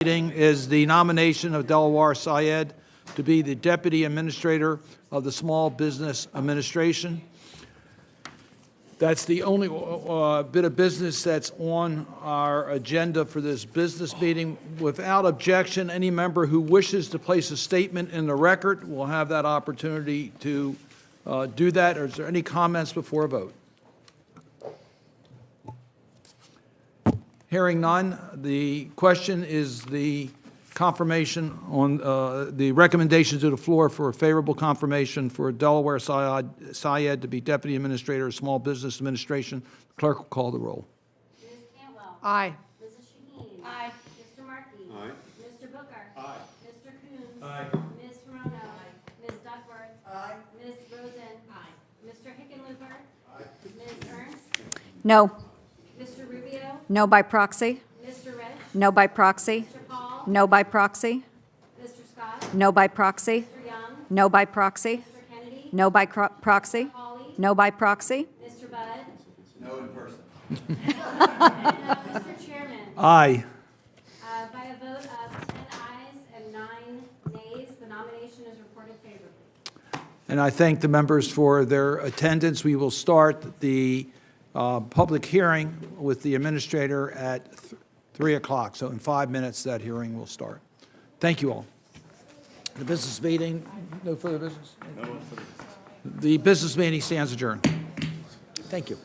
Meeting is the nomination of Delaware Syed to be the Deputy Administrator of the Small Business Administration. That's the only bit of business that's on our agenda for this business meeting. Without objection, any member who wishes to place a statement in the record will have that opportunity to do that. Or is there any comments before a vote? Hearing none, the question is the confirmation on the recommendation to the floor for a favorable confirmation for Delaware Syed to be Deputy Administrator of Small Business Administration. The clerk will call the roll. Ms. Cantwell. Aye. Mrs. Shaheen. Aye. Mr. Markey. Aye. Mr. Booker. Aye. Mr. Coons. Aye. Ms. Romano. Ms. Duckworth. Aye. Ms. Rosen. Mr. Hickenlooper. Ms. Ernst. No. Mr. Rubio. No by proxy. Mr. Rich. No by proxy. Mr. Paul. No by proxy. Mr. Scott. No by proxy. Mr. Young. No by proxy. Mr. Kennedy. No by proxy. Hawley. No by proxy. Mr. Budd. No in person. And Mr. Chairman, Aye. by a vote of 10 ayes and 9 nays, the nomination is reported favorably. And I thank the members for their attendance. We will start the public hearing with the administrator at 3 o'clock. So in 5 minutes, that hearing will start. Thank you all. The business meeting, no further business? The business meeting stands adjourned. Thank you.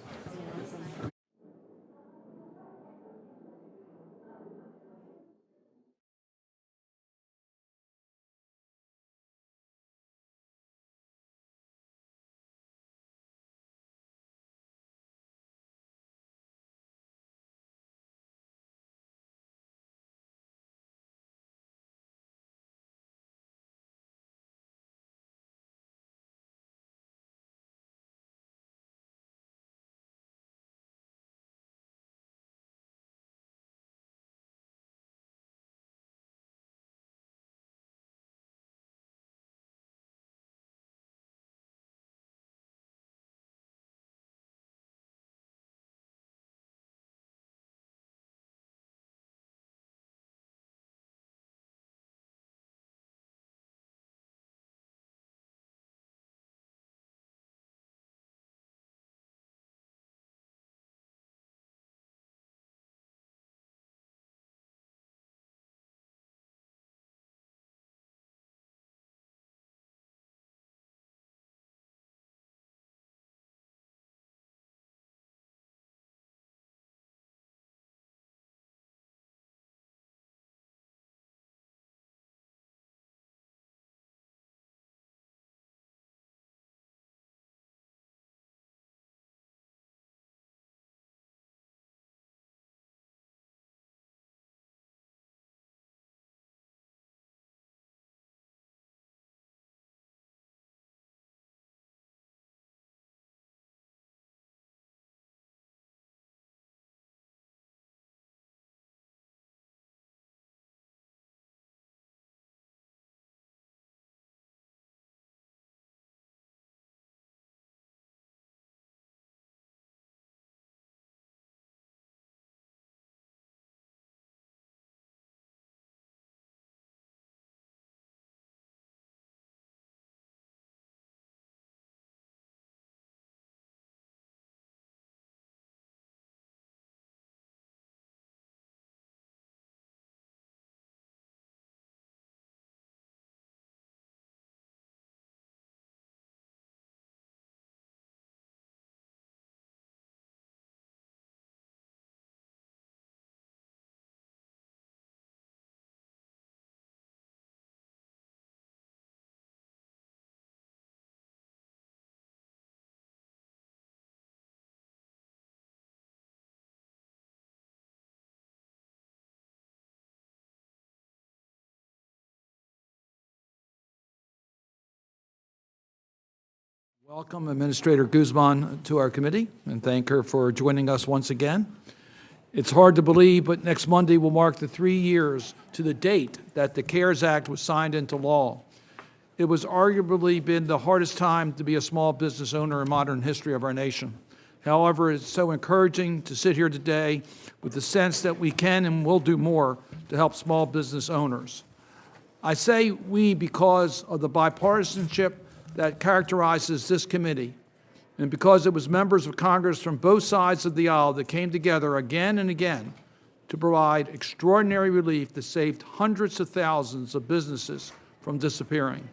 Welcome Administrator Guzman to our committee and thank her for joining us once again. It's hard to believe, but next Monday will mark the 3 years to the date that the CARES Act was signed into law. It was arguably been the hardest time to be a small business owner in modern history of our nation. However, it's so encouraging to sit here today with the sense that we can and will do more to help small business owners. I say we because of the bipartisanship that characterizes this committee, and because it was members of Congress from both sides of the aisle that came together again and again to provide extraordinary relief that saved hundreds of thousands of businesses from disappearing.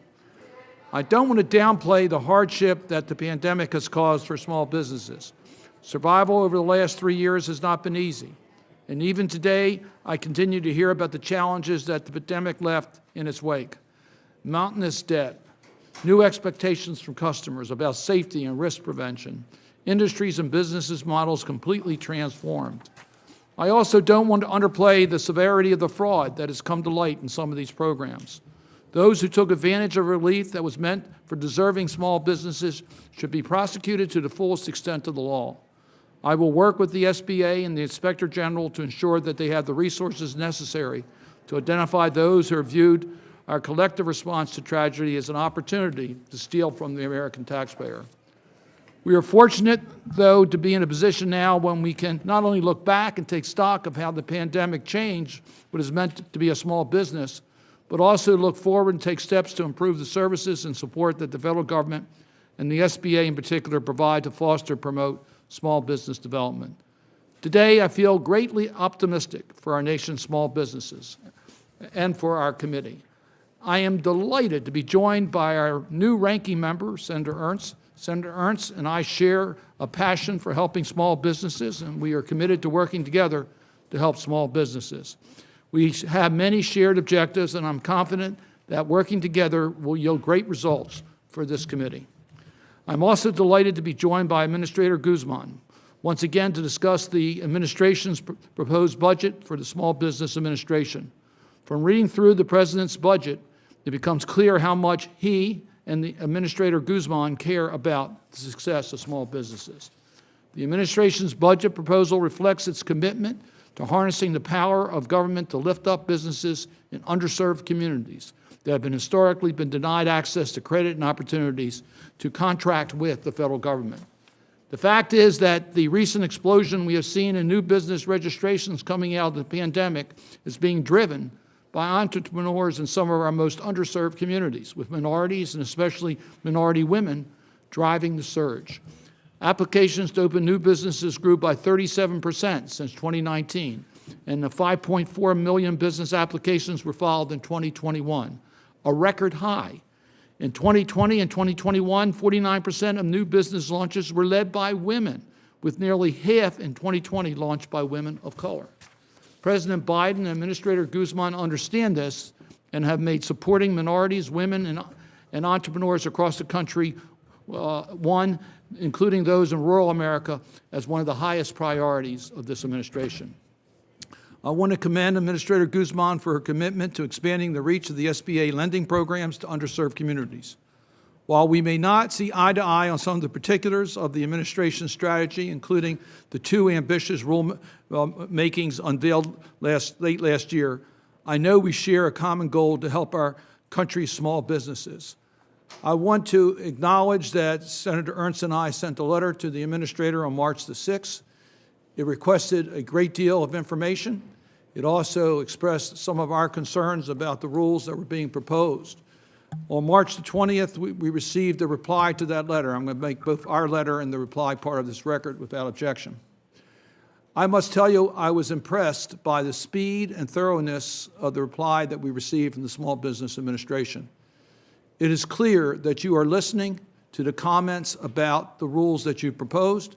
I don't want to downplay the hardship that the pandemic has caused for small businesses. Survival over the last 3 years has not been easy. And even today, I continue to hear about the challenges that the pandemic left in its wake. Mountainous debt, new expectations from customers about safety and risk prevention, industries and businesses models completely transformed. I also don't want to underplay the severity of the fraud that has come to light in some of these programs. Those who took advantage of relief that was meant for deserving small businesses should be prosecuted to the fullest extent of the law. I will work with the SBA and the Inspector General to ensure that they have the resources necessary to identify those who have viewed our collective response to tragedy as an opportunity to steal from the American taxpayer. We are fortunate, though, to be in a position now when we can not only look back and take stock of how the pandemic changed what is meant to be a small business, but also look forward and take steps to improve the services and support that the federal government and the SBA in particular provide to foster and promote small business development. Today, I feel greatly optimistic for our nation's small businesses and for our committee. I am delighted to be joined by our new ranking member, Senator Ernst. Senator Ernst and I share a passion for helping small businesses, and we are committed to working together to help small businesses. We have many shared objectives, and I'm confident that working together will yield great results for this committee. I'm also delighted to be joined by Administrator Guzman, once again to discuss the administration's proposed budget for the Small Business Administration. From reading through the President's budget, it becomes clear how much he and the Administrator Guzman care about the success of small businesses. The administration's budget proposal reflects its commitment to harnessing the power of government to lift up businesses in underserved communities that have historically been denied access to credit and opportunities to contract with the federal government. The fact is that the recent explosion we have seen in new business registrations coming out of the pandemic is being driven by entrepreneurs in some of our most underserved communities, with minorities and especially minority women driving the surge. Applications to open new businesses grew by 37% since 2019, and the 5.4 million business applications were filed in 2021, a record high. In 2020 and 2021, 49% of new business launches were led by women, with nearly half in 2020 launched by women of color. President Biden and Administrator Guzman understand this and have made supporting minorities, women, and entrepreneurs across the country, including those in rural America, as one of the highest priorities of this administration. I want to commend Administrator Guzman for her commitment to expanding the reach of the SBA lending programs to underserved communities. While we may not see eye to eye on some of the particulars of the administration's strategy, including the two ambitious rule makings unveiled late last year, I know we share a common goal to help our country's small businesses. I want to acknowledge that Senator Ernst and I sent a letter to the administrator on March the 6th. It requested a great deal of information. It also expressed some of our concerns about the rules that were being proposed. On March the 20th, we received a reply to that letter. I'm going to make both our letter and the reply part of this record without objection. I must tell you, I was impressed by the speed and thoroughness of the reply that we received from the Small Business Administration. It is clear that you are listening to the comments about the rules that you proposed,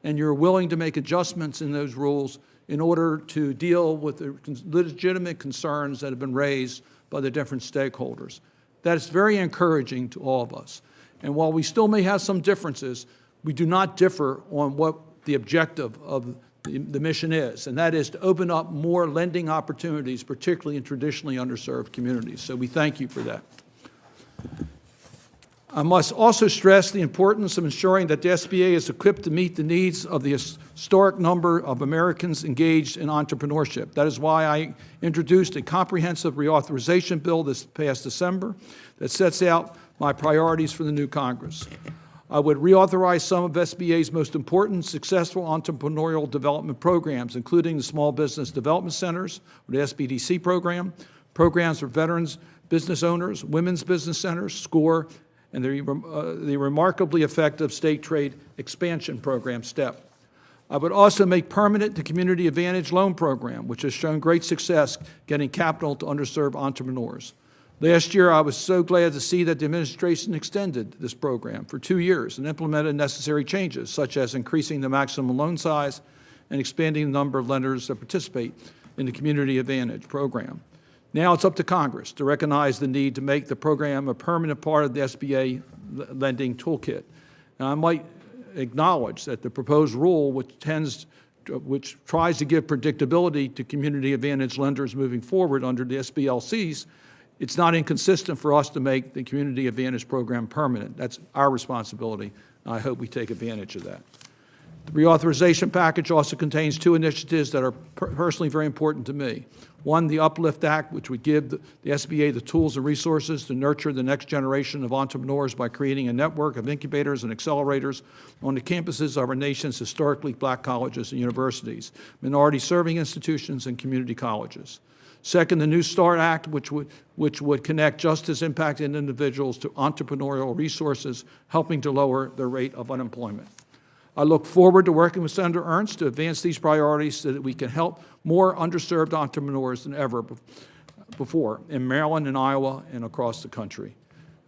and you're willing to make adjustments in those rules in order to deal with the legitimate concerns that have been raised by the different stakeholders. That is very encouraging to all of us. And while we still may have some differences, we do not differ on what the objective of the mission is, and that is to open up more lending opportunities, particularly in traditionally underserved communities. So we thank you for that. I must also stress the importance of ensuring that the SBA is equipped to meet the needs of the historic number of Americans engaged in entrepreneurship. That is why I introduced a comprehensive reauthorization bill this past December that sets out my priorities for the new Congress. I would reauthorize some of SBA's most important successful entrepreneurial development programs, including the Small Business Development Centers, or the SBDC program, programs for veterans, business owners, women's business centers, SCORE, and the remarkably effective State Trade Expansion Program, STEP. I would also make permanent the Community Advantage Loan Program, which has shown great success getting capital to underserved entrepreneurs. Last year, I was so glad to see that the administration extended this program for 2 years and implemented necessary changes, such as increasing the maximum loan size and expanding the number of lenders that participate in the Community Advantage program. Now it's up to Congress to recognize the need to make the program a permanent part of the SBA lending toolkit. And I might acknowledge that the proposed rule, which tries to give predictability to Community Advantage lenders moving forward under the SBLCs, it's not inconsistent for us to make the Community Advantage program permanent. That's our responsibility. I hope we take advantage of that. The reauthorization package also contains 2 initiatives that are personally very important to me. One, the Uplift Act, which would give the SBA the tools and resources to nurture the next generation of entrepreneurs by creating a network of incubators and accelerators on the campuses of our nation's historically black colleges and universities, minority-serving institutions, and community colleges. Second, the New START Act, which would connect just as impacted individuals to entrepreneurial resources, helping to lower the rate of unemployment. I look forward to working with Senator Ernst to advance these priorities so that we can help more underserved entrepreneurs than ever before in Maryland and Iowa and across the country.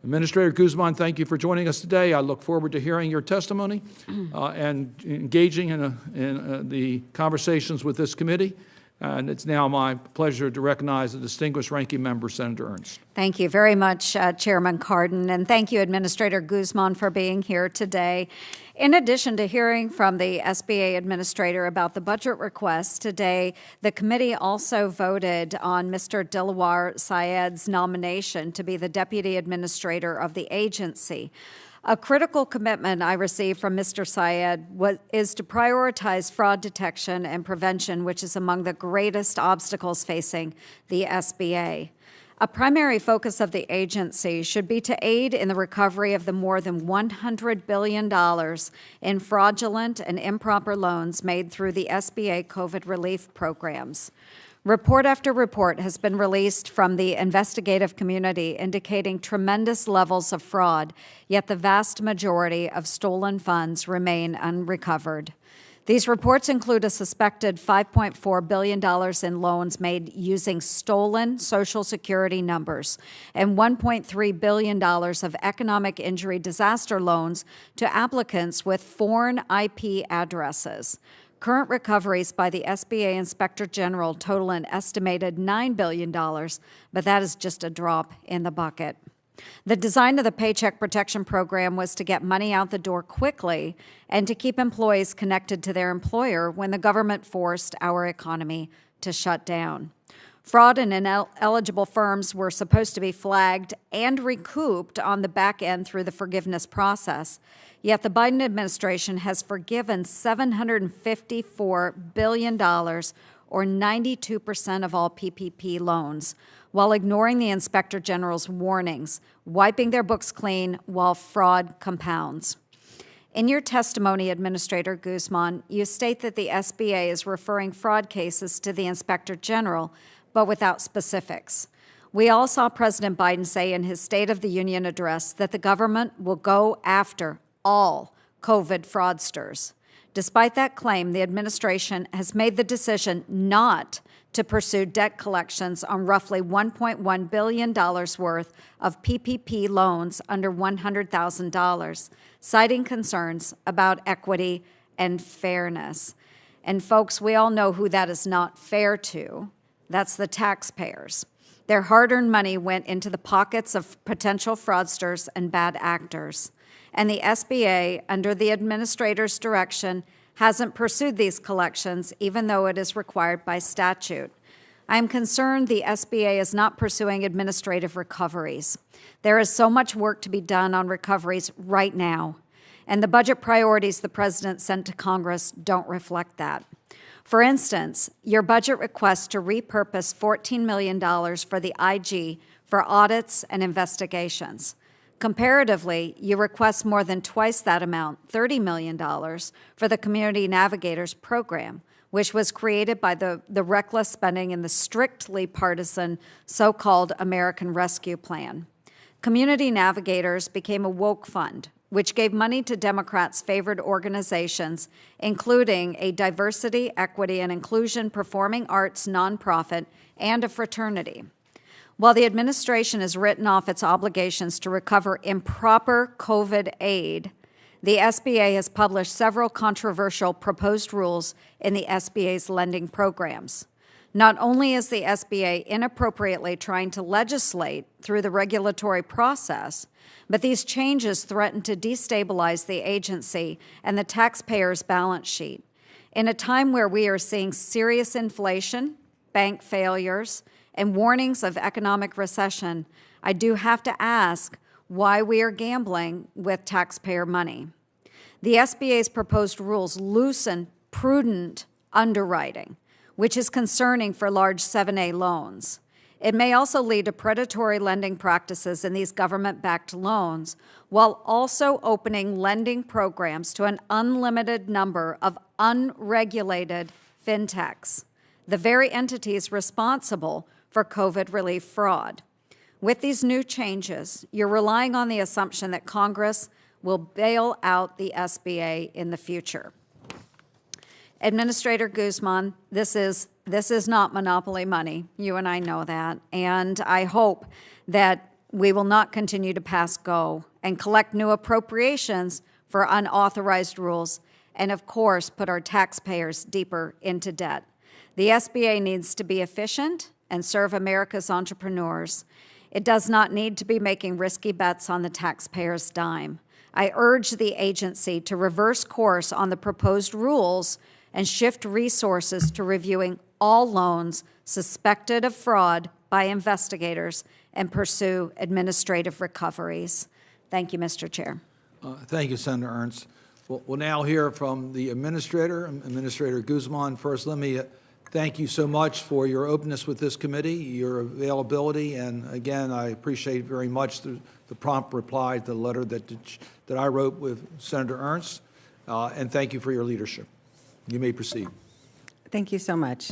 Administrator Guzman, thank you for joining us today. I look forward to hearing your testimony and engaging in the conversations with this committee. And it's now my pleasure to recognize the distinguished ranking member, Senator Ernst. Thank you very much, Chairman Cardin, and thank you, Administrator Guzman, for being here today. In addition to hearing from the SBA Administrator about the budget request today, the committee also voted on Mr. Dilawar Syed's nomination to be the Deputy Administrator of the agency. A critical commitment I received from Mr. Syed is to prioritize fraud detection and prevention, which is among the greatest obstacles facing the SBA. A primary focus of the agency should be to aid in the recovery of the more than $100 billion in fraudulent and improper loans made through the SBA COVID relief programs. Report after report has been released from the investigative community indicating tremendous levels of fraud, yet the vast majority of stolen funds remain unrecovered. These reports include a suspected $5.4 billion in loans made using stolen Social Security numbers and $1.3 billion of economic injury disaster loans to applicants with foreign IP addresses. Current recoveries by the SBA Inspector General total an estimated $9 billion, but that is just a drop in the bucket. The design of the Paycheck Protection Program was to get money out the door quickly and to keep employees connected to their employer when the government forced our economy to shut down. Fraud and ineligible firms were supposed to be flagged and recouped on the back end through the forgiveness process. Yet the Biden administration has forgiven $754 billion, or 92% of all PPP loans, while ignoring the Inspector General's warnings, wiping their books clean while fraud compounds. In your testimony, Administrator Guzman, you state that the SBA is referring fraud cases to the Inspector General, but without specifics. We all saw President Biden say in his State of the Union address that the government will go after all COVID fraudsters. Despite that claim, the administration has made the decision not to pursue debt collections on roughly $1.1 billion worth of PPP loans under $100,000, citing concerns about equity and fairness. And folks, we all know who that is not fair to. That's the taxpayers. Their hard-earned money went into the pockets of potential fraudsters and bad actors. And the SBA, under the administrator's direction, hasn't pursued these collections, even though it is required by statute. I am concerned the SBA is not pursuing administrative recoveries. There is so much work to be done on recoveries right now, and the budget priorities the President sent to Congress don't reflect that. For instance, your budget request to repurpose $14 million for the IG for audits and investigations. Comparatively, you request more than twice that amount, $30 million, for the Community Navigators program, which was created by the reckless spending in the strictly partisan so-called American Rescue Plan. Community Navigators became a woke fund, which gave money to Democrats' favored organizations, including a diversity, equity, and inclusion performing arts nonprofit and a fraternity. While the administration has written off its obligations to recover improper COVID aid, the SBA has published several controversial proposed rules in the SBA's lending programs. Not only is the SBA inappropriately trying to legislate through the regulatory process, but these changes threaten to destabilize the agency and the taxpayer's balance sheet. In a time where we are seeing serious inflation, bank failures, and warnings of economic recession, I do have to ask why we are gambling with taxpayer money. The SBA's proposed rules loosen prudent underwriting, which is concerning for large 7A loans. It may also lead to predatory lending practices in these government-backed loans, while also opening lending programs to an unlimited number of unregulated fintechs, the very entities responsible for COVID relief fraud. With these new changes, you're relying on the assumption that Congress will bail out the SBA in the future. Administrator Guzman, this is not monopoly money. You and I know that. And I hope that we will not continue to pass go and collect new appropriations for unauthorized rules and, of course, put our taxpayers deeper into debt. The SBA needs to be efficient and serve America's entrepreneurs. It does not need to be making risky bets on the taxpayer's dime. I urge the agency to reverse course on the proposed rules and shift resources to reviewing all loans suspected of fraud by investigators and pursue administrative recoveries. Thank you, Mr. Chair. Thank you, Senator Ernst. We'll now hear from the Administrator, Administrator Guzman. First, let me thank you so much for your openness with this committee, your availability, and again, I appreciate very much the prompt reply to the letter that I wrote with Senator Ernst, and thank you for your leadership. You may proceed. Thank you so much.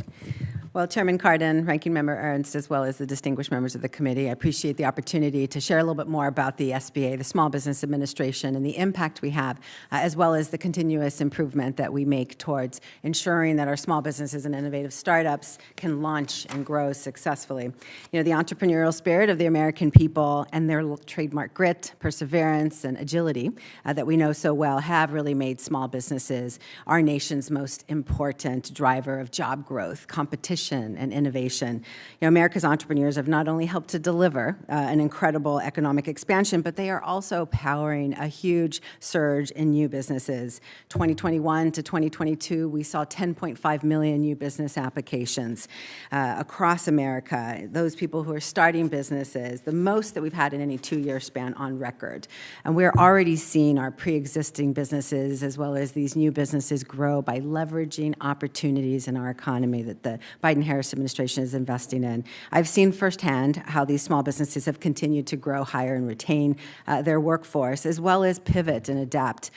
Well, Chairman Cardin, Ranking Member Ernst, as well as the distinguished members of the committee, I appreciate the opportunity to share a little bit more about the SBA, the Small Business Administration, and the impact we have, as well as the continuous improvement that we make towards ensuring that our small businesses and innovative startups can launch and grow successfully. You know, the entrepreneurial spirit of the American people and their trademark grit, perseverance, and agility that we know so well have really made small businesses our nation's most important driver of job growth, competition, and innovation. You know, America's entrepreneurs have not only helped to deliver an incredible economic expansion, but they are also powering a huge surge in new businesses. 2021 to 2022, we saw 10.5 million new business applications across America. Those people who are starting businesses, the most that we've had in any two-year span on record. And we're already seeing our pre-existing businesses as well as these new businesses grow by leveraging opportunities in our economy that the Biden-Harris administration is investing in. I've seen firsthand how these small businesses have continued to grow, hire, and retain their workforce, as well as pivot and adapt,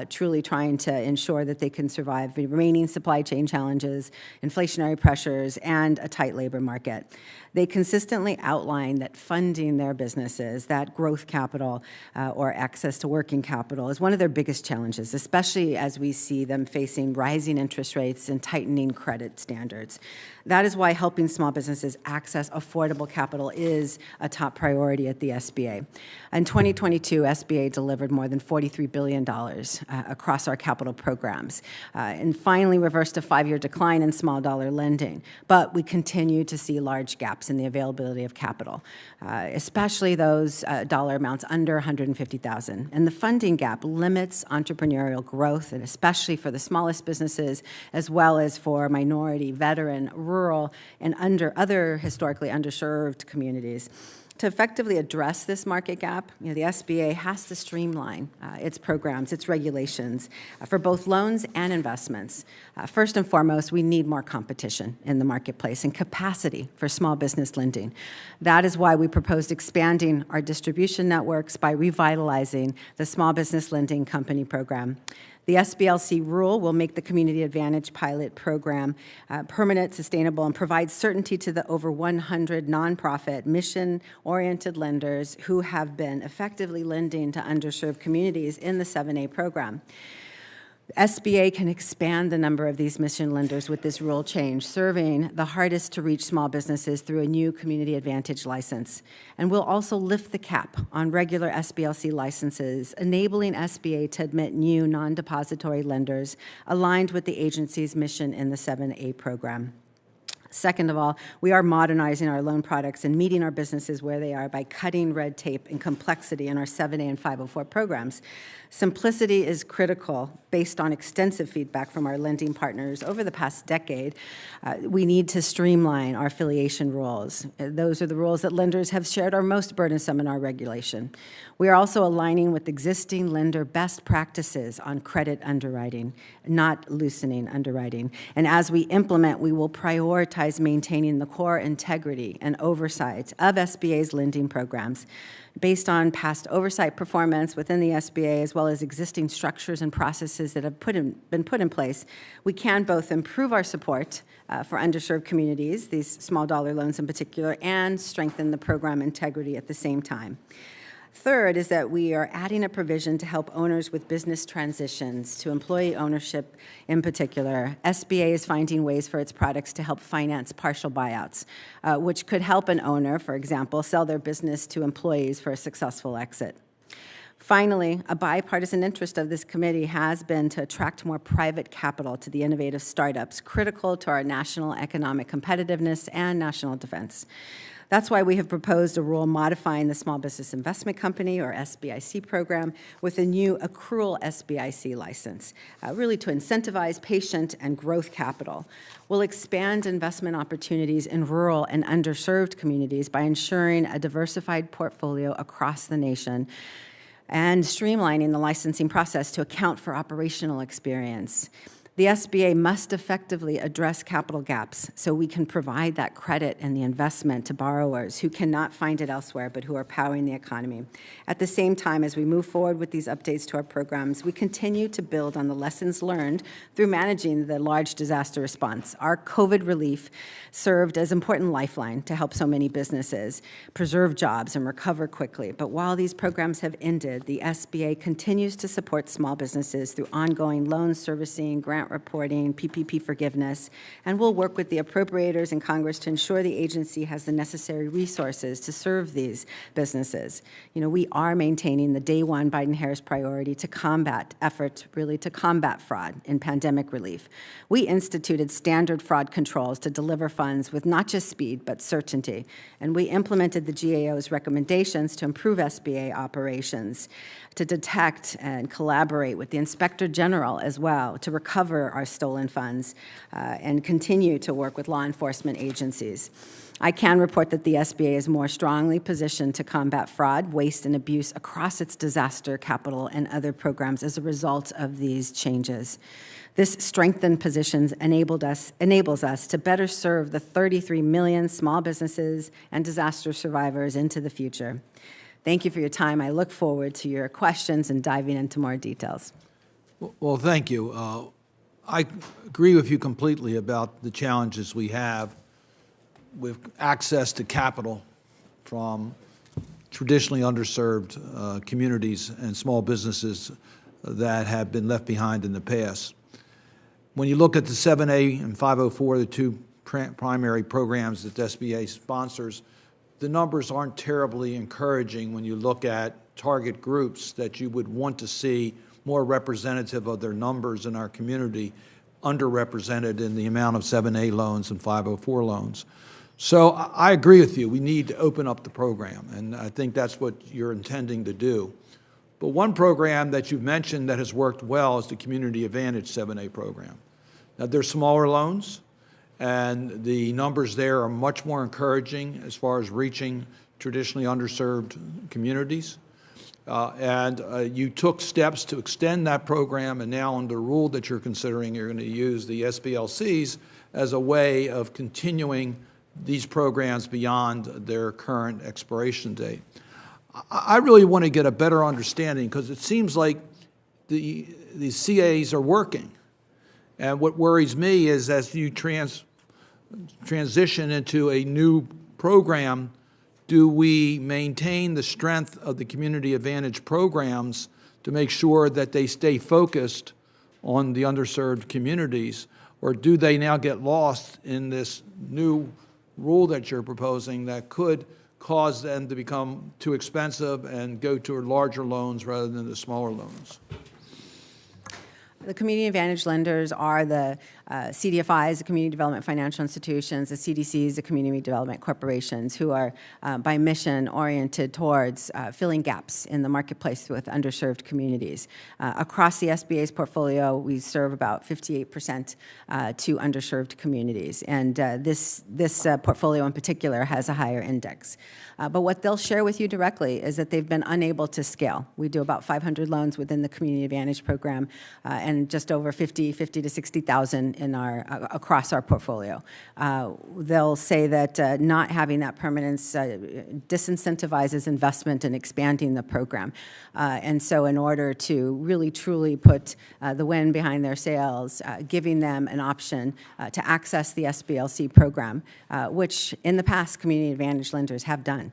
truly trying to ensure that they can survive the remaining supply chain challenges, inflationary pressures, and a tight labor market. They consistently outline that funding their businesses, that growth capital or access to working capital, is one of their biggest challenges, especially as we see them facing rising interest rates and tightening credit standards. That is why helping small businesses access affordable capital is a top priority at the SBA. In 2022, SBA delivered more than $43 billion across our capital programs and finally reversed a 5-year decline in small dollar lending. But we continue to see large gaps in the availability of capital, especially those dollar amounts under $150,000. And the funding gap limits entrepreneurial growth, and especially for the smallest businesses, as well as for minority, veteran, rural, and other historically underserved communities. To effectively address this market gap, the SBA has to streamline its programs, its regulations for both loans and investments. First and foremost, we need more competition in the marketplace and capacity for small business lending. That is why we proposed expanding our distribution networks by revitalizing the Small Business Lending Company program. The SBLC rule will make the Community Advantage pilot program permanent, sustainable, and provide certainty to the over 100 nonprofit, mission-oriented lenders who have been effectively lending to underserved communities in the 7A program. SBA can expand the number of these mission lenders with this rule change, serving the hardest to reach small businesses through a new Community Advantage license. And we'll also lift the cap on regular SBLC licenses, enabling SBA to admit new non-depository lenders aligned with the agency's mission in the 7A program. Second of all, we are modernizing our loan products and meeting our businesses where they are by cutting red tape and complexity in our 7A and 504 programs. Simplicity is critical based on extensive feedback from our lending partners over the past decade. We need to streamline our affiliation rules. Those are the rules that lenders have shared are most burdensome in our regulation. We are also aligning with existing lender best practices on credit underwriting, not loosening underwriting. And as we implement, we will prioritize maintaining the core integrity and oversight of SBA's lending programs. Based on past oversight performance within the SBA, as well as existing structures and processes that have been put in place, we can both improve our support for underserved communities, these small dollar loans in particular, and strengthen the program integrity at the same time. Third is that we are adding a provision to help owners with business transitions to employee ownership in particular. SBA is finding ways for its products to help finance partial buyouts, which could help an owner, for example, sell their business to employees for a successful exit. Finally, a bipartisan interest of this committee has been to attract more private capital to the innovative startups critical to our national economic competitiveness and national defense. That's why we have proposed a rule modifying the Small Business Investment Company, or SBIC program, with a new accrual SBIC license, really to incentivize patient and growth capital. We'll expand investment opportunities in rural and underserved communities by ensuring a diversified portfolio across the nation and streamlining the licensing process to account for operational experience. The SBA must effectively address capital gaps so we can provide that credit and the investment to borrowers who cannot find it elsewhere but who are powering the economy. At the same time, as we move forward with these updates to our programs, we continue to build on the lessons learned through managing the large disaster response. Our COVID relief served as an important lifeline to help so many businesses preserve jobs and recover quickly. But while these programs have ended, the SBA continues to support small businesses through ongoing loan servicing, grant reporting, PPP forgiveness, and we'll work with the appropriators in Congress to ensure the agency has the necessary resources to serve these businesses. We are maintaining the day one Biden-Harris priority to combat efforts really to combat fraud in pandemic relief. We instituted standard fraud controls to deliver funds with not just speed, but certainty. And we implemented the GAO's recommendations to improve SBA operations, to detect and collaborate with the Inspector General as well, to recover our stolen funds, and continue to work with law enforcement agencies. I can report that the SBA is more strongly positioned to combat fraud, waste, and abuse across its disaster capital and other programs as a result of these changes. This strengthened positions enables us to better serve the 33 million small businesses and disaster survivors into the future. Thank you for your time. I look forward to your questions and diving into more details. Well, thank you. I agree with you completely about the challenges we have with access to capital from traditionally underserved communities and small businesses that have been left behind in the past. When you look at the 7A and 504, the two primary programs that the SBA sponsors, the numbers aren't terribly encouraging when you look at target groups that you would want to see more representative of their numbers in our community, underrepresented in the amount of 7A loans and 504 loans. So I agree with you. We need to open up the program, and I think that's what you're intending to do. But one program that you've mentioned that has worked well is the Community Advantage 7A program. Now, they're smaller loans, and the numbers there are much more encouraging as far as reaching traditionally underserved communities. You took steps to extend that program, and now under the rule that you're considering, you're going to use the SBLCs as a way of continuing these programs beyond their current expiration date. I really want to get a better understanding, because it seems like the CAs are working. And what worries me is as you transition into a new program, do we maintain the strength of the Community Advantage programs to make sure that they stay focused on the underserved communities, or do they now get lost in this new rule that you're proposing that could cause them to become too expensive and go to larger loans rather than the smaller loans? The Community Advantage lenders are the CDFIs, the Community Development Financial Institutions, the CDCs, the Community Development Corporations, who are by mission oriented towards filling gaps in the marketplace with underserved communities. Across the SBA's portfolio, we serve about 58% to underserved communities, and this portfolio in particular has a higher index. But what they'll share with you directly is that they've been unable to scale. We do about 500 loans within the Community Advantage program, and just over 50 to 60,000 in across our portfolio. They'll say that not having that permanence disincentivizes investment in expanding the program. And so in order to really truly put the wind behind their sails, giving them an option to access the SBLC program, which in the past Community Advantage lenders have done,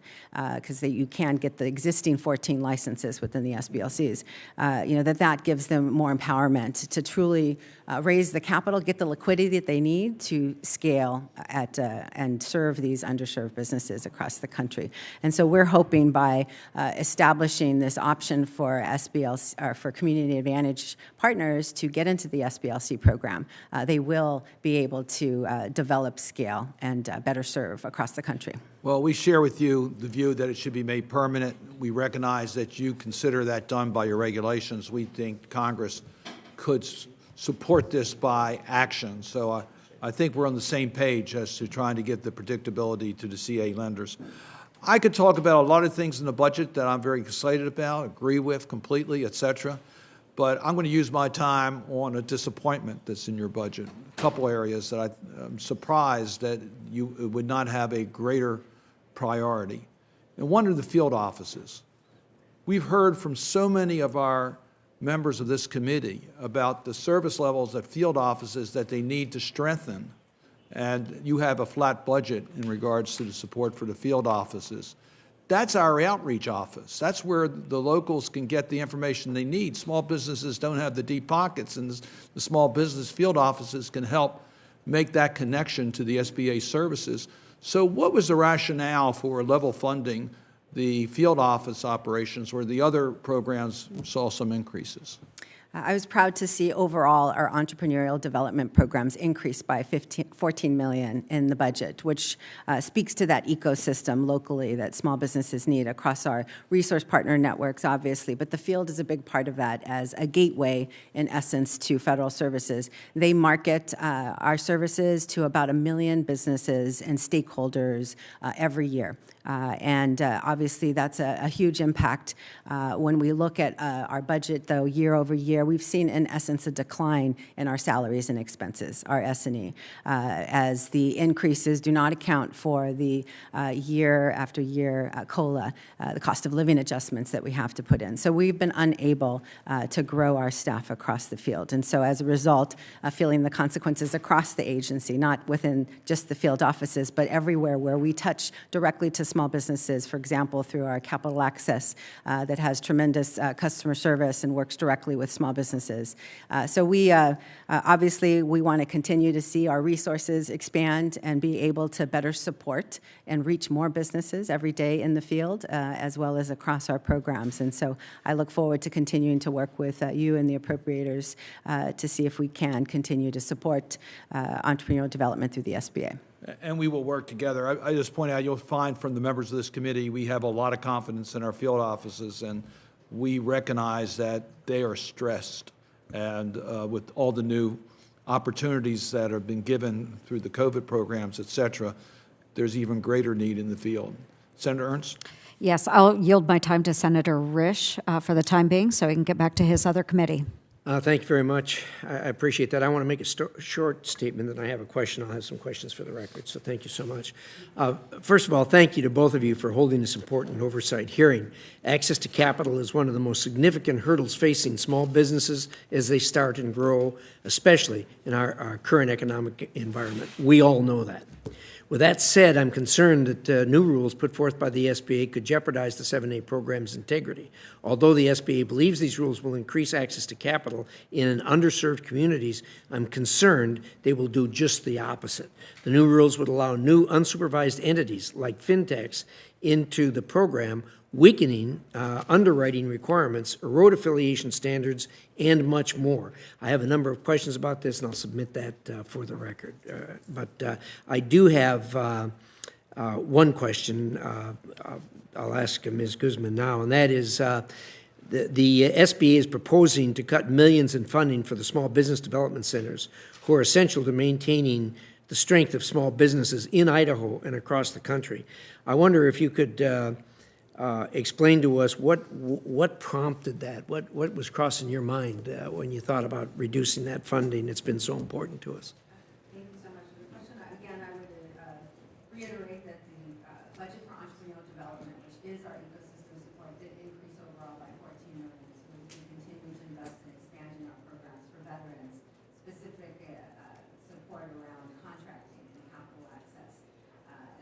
because you can get the existing 14 licenses within the SBLCs, that gives them more empowerment to truly raise the capital, get the liquidity that they need to scale and serve these underserved businesses across the country. And so we're hoping by establishing this option for SBLC, or for Community Advantage partners to get into the SBLC program, they will be able to develop scale and better serve across the country. Well, we share with you the view that it should be made permanent. We recognize that you consider that done by your regulations. We think Congress could support this by action. So I think we're on the same page as to trying to get the predictability to the CA lenders. I could talk about a lot of things in the budget that I'm very excited about, agree with completely, et cetera, but I'm going to use my time on a disappointment that's in your budget. A couple areas that I'm surprised that you would not have a greater priority. And one are the field offices. We've heard from so many of our members of this committee about the service levels at field offices that they need to strengthen. And you have a flat budget in regards to the support for the field offices. That's our outreach office. That's where the locals can get the information they need. Small businesses don't have the deep pockets, and the small business field offices can help make that connection to the SBA services. So what was the rationale for level funding the field office operations where the other programs saw some increases? I was proud to see overall our entrepreneurial development programs increase by $14 million in the budget, which speaks to that ecosystem locally that small businesses need across our resource partner networks, obviously. But the field is a big part of that as a gateway, in essence, to federal services. They market our services to about 1 million businesses and stakeholders every year. Obviously, that's a huge impact. When we look at our budget, though, year over year, we've seen, in essence, a decline in our salaries and expenses, our S&E, as the increases do not account for the year after year COLA, the cost of living adjustments that we have to put in. So we've been unable to grow our staff across the field. And so as a result, feeling the consequences across the agency, not within just the field offices, but everywhere where we touch directly to small businesses, for example, through our capital access that has tremendous customer service and works directly with small businesses. So we obviously we want to continue to see our resources expand and be able to better support and reach more businesses every day in the field, as well as across our programs. And so I look forward to continuing to work with you and the appropriators to see if we can continue to support entrepreneurial development through the SBA. And we will work together. I just point out, you'll find from the members of this committee, we have a lot of confidence in our field offices, and we recognize that they are stressed. And with all the new opportunities that have been given through the COVID programs, et cetera, there's even greater need in the field. Senator Ernst? Yes, I'll yield my time to Senator Risch for the time being so he can get back to his other committee. Thank you very much. I appreciate that. I want to make a short statement, then I have a question. I'll have some questions for the record, so thank you so much. First of all, thank you to both of you for holding this important oversight hearing. Access to capital is one of the most significant hurdles facing small businesses as they start and grow, especially in our current economic environment. We all know that. With that said, I'm concerned that new rules put forth by the SBA could jeopardize the 7A program's integrity. Although the SBA believes these rules will increase access to capital in underserved communities, I'm concerned they will do just the opposite. The new rules would allow new unsupervised entities like Fintechs into the program, weakening underwriting requirements, erode affiliation standards, and much more. I have a number of questions about this, and I'll submit that for the record. But I do have one question I'll ask Ms. Guzman now, and that is the SBA is proposing to cut millions in funding for the small business development centers, who are essential to maintaining the strength of small businesses in Idaho and across the country. I wonder if you could explain to us what prompted that, what was crossing your mind when you thought about reducing that funding. It's been so important to us. Thank you so much for the question. Again, I would reiterate that the budget for entrepreneurial development, which is our ecosystem support, did increase overall by $14 million. So we can continue to invest in expanding our programs for veterans, specific support around contracting and capital access,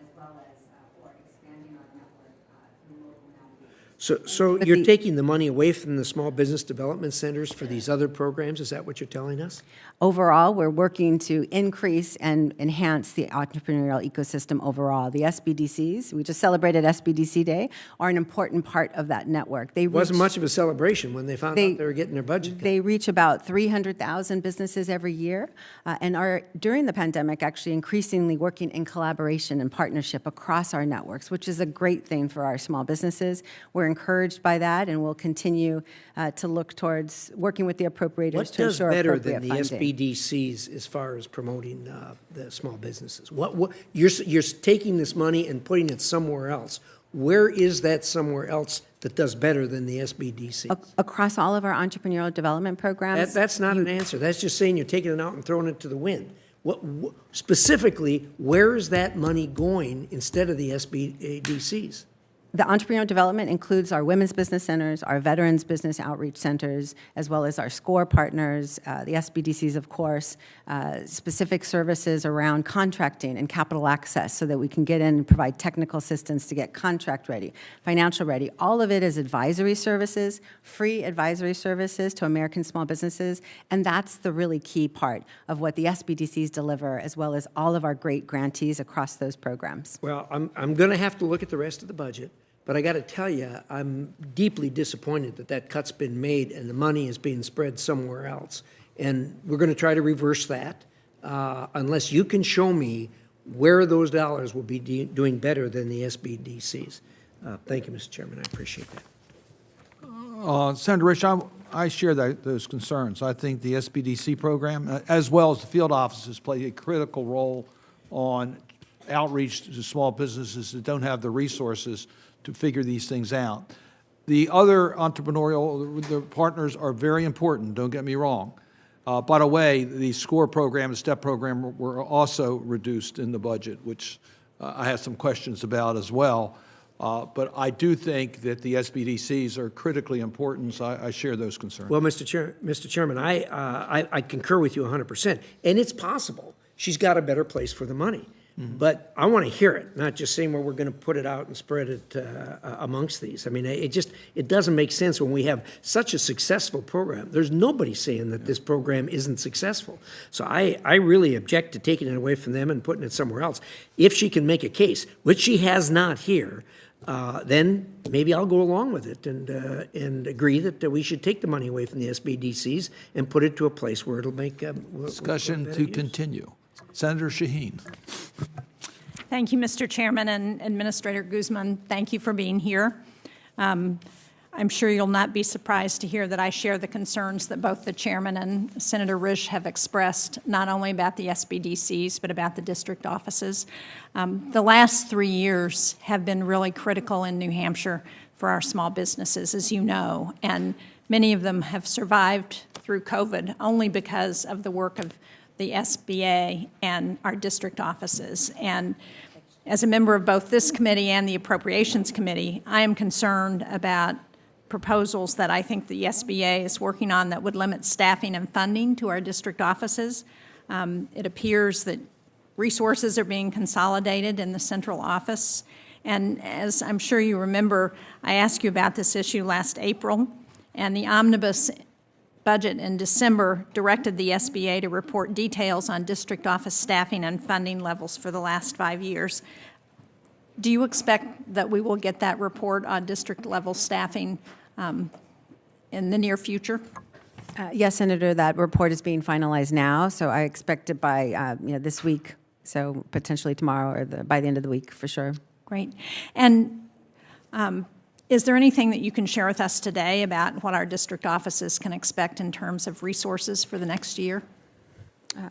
as well as for expanding our network through local navigators. So you're taking the money away from the small business development centers for these other programs? Is that what you're telling us? Overall, we're working to increase and enhance the entrepreneurial ecosystem overall. The SBDCs, we just celebrated SBDC Day, are an important part of that network. They Wasn't much of a celebration when they found out they were getting their budget cut. They reach about 300,000 businesses every year and are, during the pandemic, actually increasingly working in collaboration and partnership across our networks, which is a great thing for our small businesses. We're encouraged by that, and we'll continue to look towards working with the appropriators to ensure appropriate funding. What does better than the SBDCs as far as promoting the small businesses? What you're taking this money and putting it somewhere else. Where is that somewhere else that does better than the SBDCs? Across all of our entrepreneurial development programs. That's not an answer. That's just saying you're taking it out and throwing it to the wind. Specifically, where is that money going instead of the SBDCs? The entrepreneurial development includes our women's business centers, our veterans business outreach centers, as well as our SCORE partners, the SBDCs, of course, specific services around contracting and capital access so that we can get in and provide technical assistance to get contract ready, financial ready. All of it is advisory services, free advisory services to American small businesses, and that's the really key part of what the SBDCs deliver, as well as all of our great grantees across those programs. Well, I'm going to have to look at the rest of the budget. But I got to tell you, I'm deeply disappointed that that cut's been made and the money is being spread somewhere else. And we're going to try to reverse that unless you can show me where those dollars will be doing better than the SBDCs. Thank you, Mr. Chairman. I appreciate that. Senator Rich, I share those concerns. I think the SBDC program, as well as the field offices, play a critical role on outreach to small businesses that don't have the resources to figure these things out. The other entrepreneurial partners are very important, don't get me wrong. By the way, the SCORE program and STEP program were also reduced in the budget, which I have some questions about as well. But I do think that the SBDCs are critically important, so I share those concerns. Well, Mr. Chairman, I concur with you 100%. And it's possible she's got a better place for the money. Mm-hmm. But I want to hear it, not just saying, well, we're going to put it out and spread it amongst these. I mean, it doesn't make sense when we have such a successful program. There's nobody saying that this program isn't successful. So I really object to taking it away from them and putting it somewhere else. If she can make a case, which she has not here, then maybe I'll go along with it and agree that we should take the money away from the SBDCs and put it to a place where it'll make discussion to continue. Senator Shaheen. Thank you, Mr. Chairman, and Administrator Guzman. Thank you for being here. I'm sure you'll not be surprised to hear that I share the concerns that both the chairman and Senator Risch have expressed, not only about the SBDCs, but about the district offices. The last 3 years have been really critical in New Hampshire for our small businesses, as you know, and many of them have survived through COVID only because of the work of the SBA and our district offices. And as a member of both this committee and the Appropriations Committee, I am concerned about proposals that I think the SBA is working on that would limit staffing and funding to our district offices. It appears that resources are being consolidated in the central office. And as I'm sure you remember, I asked you about this issue last April, and the omnibus budget in December directed the SBA to report details on district office staffing and funding levels for the last 5 years. Do you expect that we will get that report on district-level staffing in the near future? Yes, Senator, that report is being finalized now, so I expect it by this week, so potentially tomorrow or by the end of the week, for sure. Great. And is there anything that you can share with us today about what our district offices can expect in terms of resources for the next year?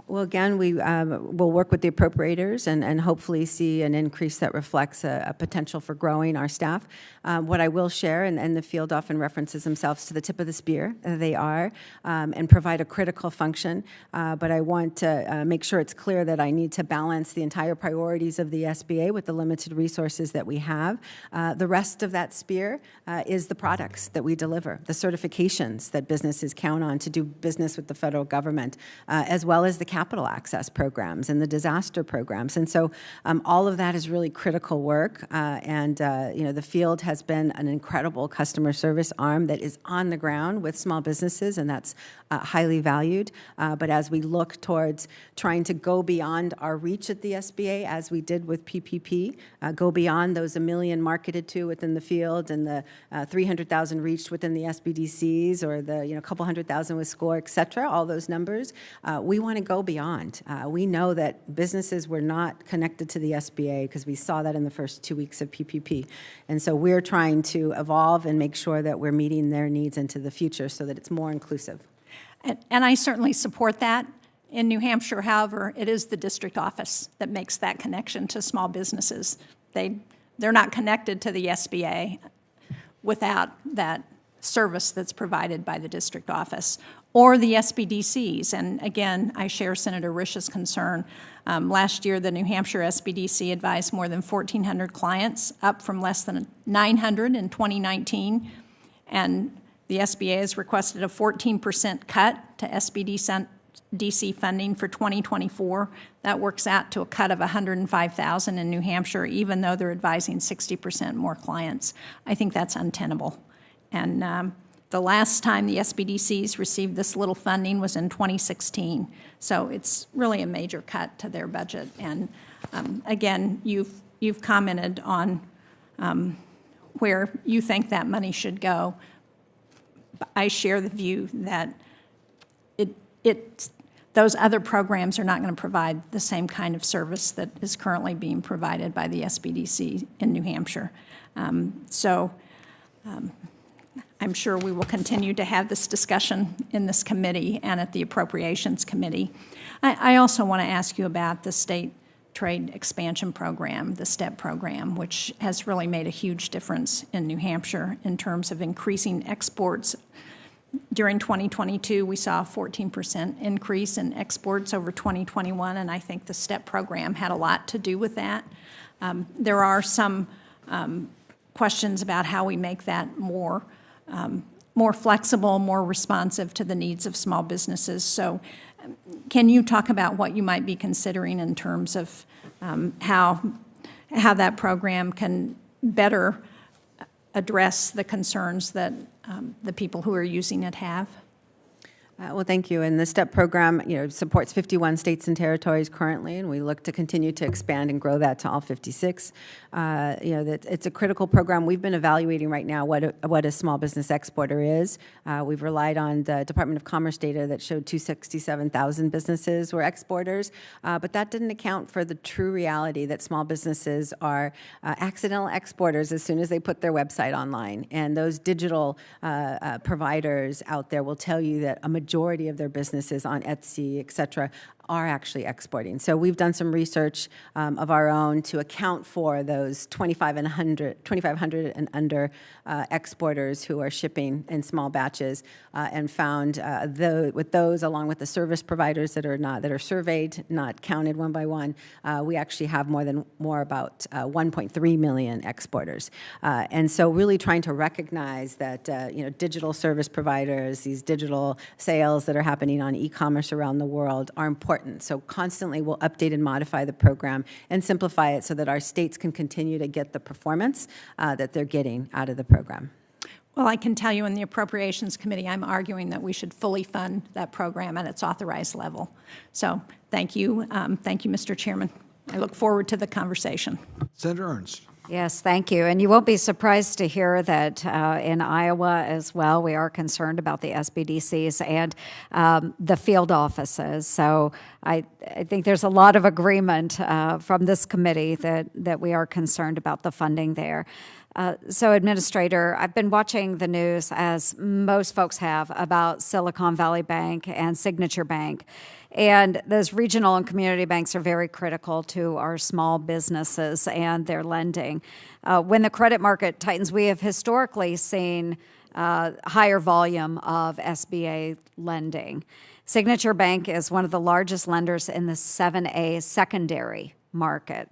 Well, again, we will work with the appropriators and hopefully see an increase that reflects a potential for growing our staff. What I will share, and the field often references themselves to the tip of the spear, they are, and provide a critical function. But I want to make sure it's clear that I need to balance the entire priorities of the SBA with the limited resources that we have. The rest of that spear is the products that we deliver, the certifications that businesses count on to do business with the federal government, as well as the capital access programs and the disaster programs. And so all of that is really critical work. The field has been an incredible customer service arm that is on the ground with small businesses, and that's highly valued. But as we look towards trying to go beyond our reach at the SBA, as we did with PPP, go beyond those 1 million marketed to within the field and the 300,000 reached within the SBDCs, or the couple 100,000 with SCORE, et cetera, all those numbers, we want to go beyond. We know that businesses were not connected to the SBA because we saw that in the first 2 weeks of PPP. And so we're trying to evolve and make sure that we're meeting their needs into the future so that it's more inclusive. And I certainly support that. In New Hampshire, however, it is the district office that makes that connection to small businesses. They're not connected to the SBA without that service that's provided by the district office or the SBDCs. And again, I share Senator Risch's concern. Last year, the New Hampshire SBDC advised more than 1,400 clients, up from less than 900 in 2019. And the SBA has requested a 14% cut to SBDC funding for 2024. That works out to a cut of $105,000 in New Hampshire, even though they're advising 60% more clients. I think that's untenable. And the last time the SBDCs received this little funding was in 2016. So it's really a major cut to their budget. And again, you've commented on where you think that money should go. I share the view that those other programs are not going to provide the same kind of service that is currently being provided by the SBDC in New Hampshire. I'm sure we will continue to have this discussion in this committee and at the Appropriations Committee. I also want to ask you about the State Trade Expansion Program, the STEP program, which has really made a huge difference in New Hampshire in terms of increasing exports. During 2022, we saw a 14% increase in exports over 2021, and I think the STEP program had a lot to do with that. There are some questions about how we make that more flexible, more responsive to the needs of small businesses. So can you talk about what you might be considering in terms of how that program can better address the concerns that the people who are using it have? Well, thank you. And the STEP program, supports 51 states and territories currently, and we look to continue to expand and grow that to all 56. That it's a critical program. We've been evaluating right now what a small business exporter is. We've relied on the Department of Commerce data that showed 267,000 businesses were exporters, but that didn't account for the true reality that small businesses are accidental exporters as soon as they put their website online. And those digital providers out there will tell you that a majority of their businesses on Etsy, et cetera, are actually exporting. So we've done some research of our own to account for those 2,500 and under exporters who are shipping in small batches, and found with those, along with the service providers that are surveyed, not counted one by one, we actually have about 1.3 million exporters. And so really trying to recognize that digital service providers, these digital sales that are happening on e-commerce around the world are important. So constantly we'll update and modify the program and simplify it so that our states can continue to get the performance that they're getting out of the program. Well, I can tell you in the Appropriations Committee, I'm arguing that we should fully fund that program at its authorized level. So thank you. Thank you, Mr. Chairman. I look forward to the conversation. Senator Ernst. Yes, thank you. And you won't be surprised to hear that in Iowa as well, we are concerned about the SBDCs and the field offices. So I think there's a lot of agreement from this committee that we are concerned about the funding there. So, Administrator, I've been watching the news, as most folks have, about Silicon Valley Bank and Signature Bank. And those regional and community banks are very critical to our small businesses and their lending. When the credit market tightens, we have historically seen higher volume of SBA lending. Signature Bank is one of the largest lenders in the 7A secondary market.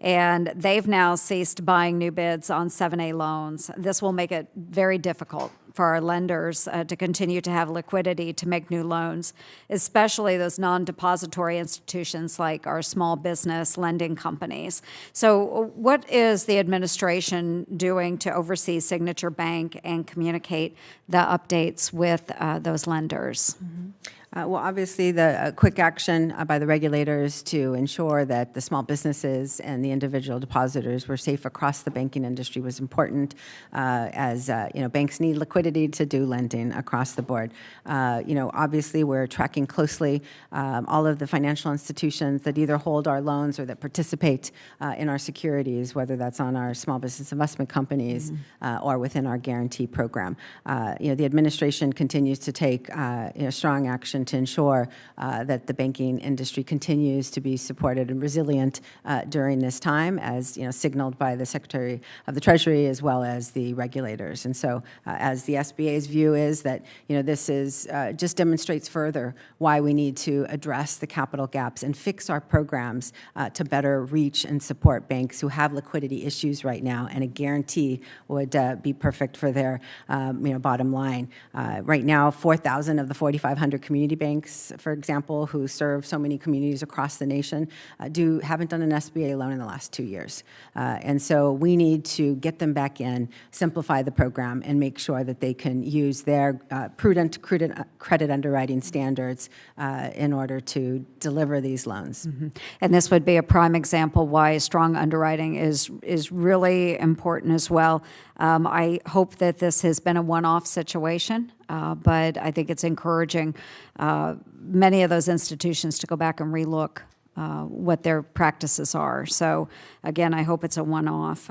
And they've now ceased buying new bids on 7A loans. This will make it very difficult for our lenders to continue to have liquidity to make new loans, especially those non-depository institutions like our small business lending companies. So what is the administration doing to oversee Signature Bank and communicate the updates with those lenders? Mm-hmm. Well, obviously, the quick action by the regulators to ensure that the small businesses and the individual depositors were safe across the banking industry was important, as banks need liquidity to do lending across the board. Obviously, we're tracking closely all of the financial institutions that either hold our loans or that participate in our securities, whether that's on our small business investment companies or within our guarantee program. The administration continues to take strong action to ensure that the banking industry continues to be supported and resilient during this time, as signaled by the Secretary of the Treasury as well as the regulators. And so, as the SBA's view is that this is just demonstrates further why we need to address the capital gaps and fix our programs to better reach and support banks who have liquidity issues right now, and a guarantee would be perfect for their bottom line. Right now, 4,000 of the 4,500 community banks, for example, who serve so many communities across the nation, haven't done an SBA loan in the last 2 years. And so we need to get them back in, simplify the program, and make sure that they can use their prudent credit underwriting standards in order to deliver these loans. Mm-hmm. And this would be a prime example why strong underwriting is really important as well. I hope that this has been a one-off situation, but I think it's encouraging many of those institutions to go back and relook what their practices are. So again, I hope it's a one-off.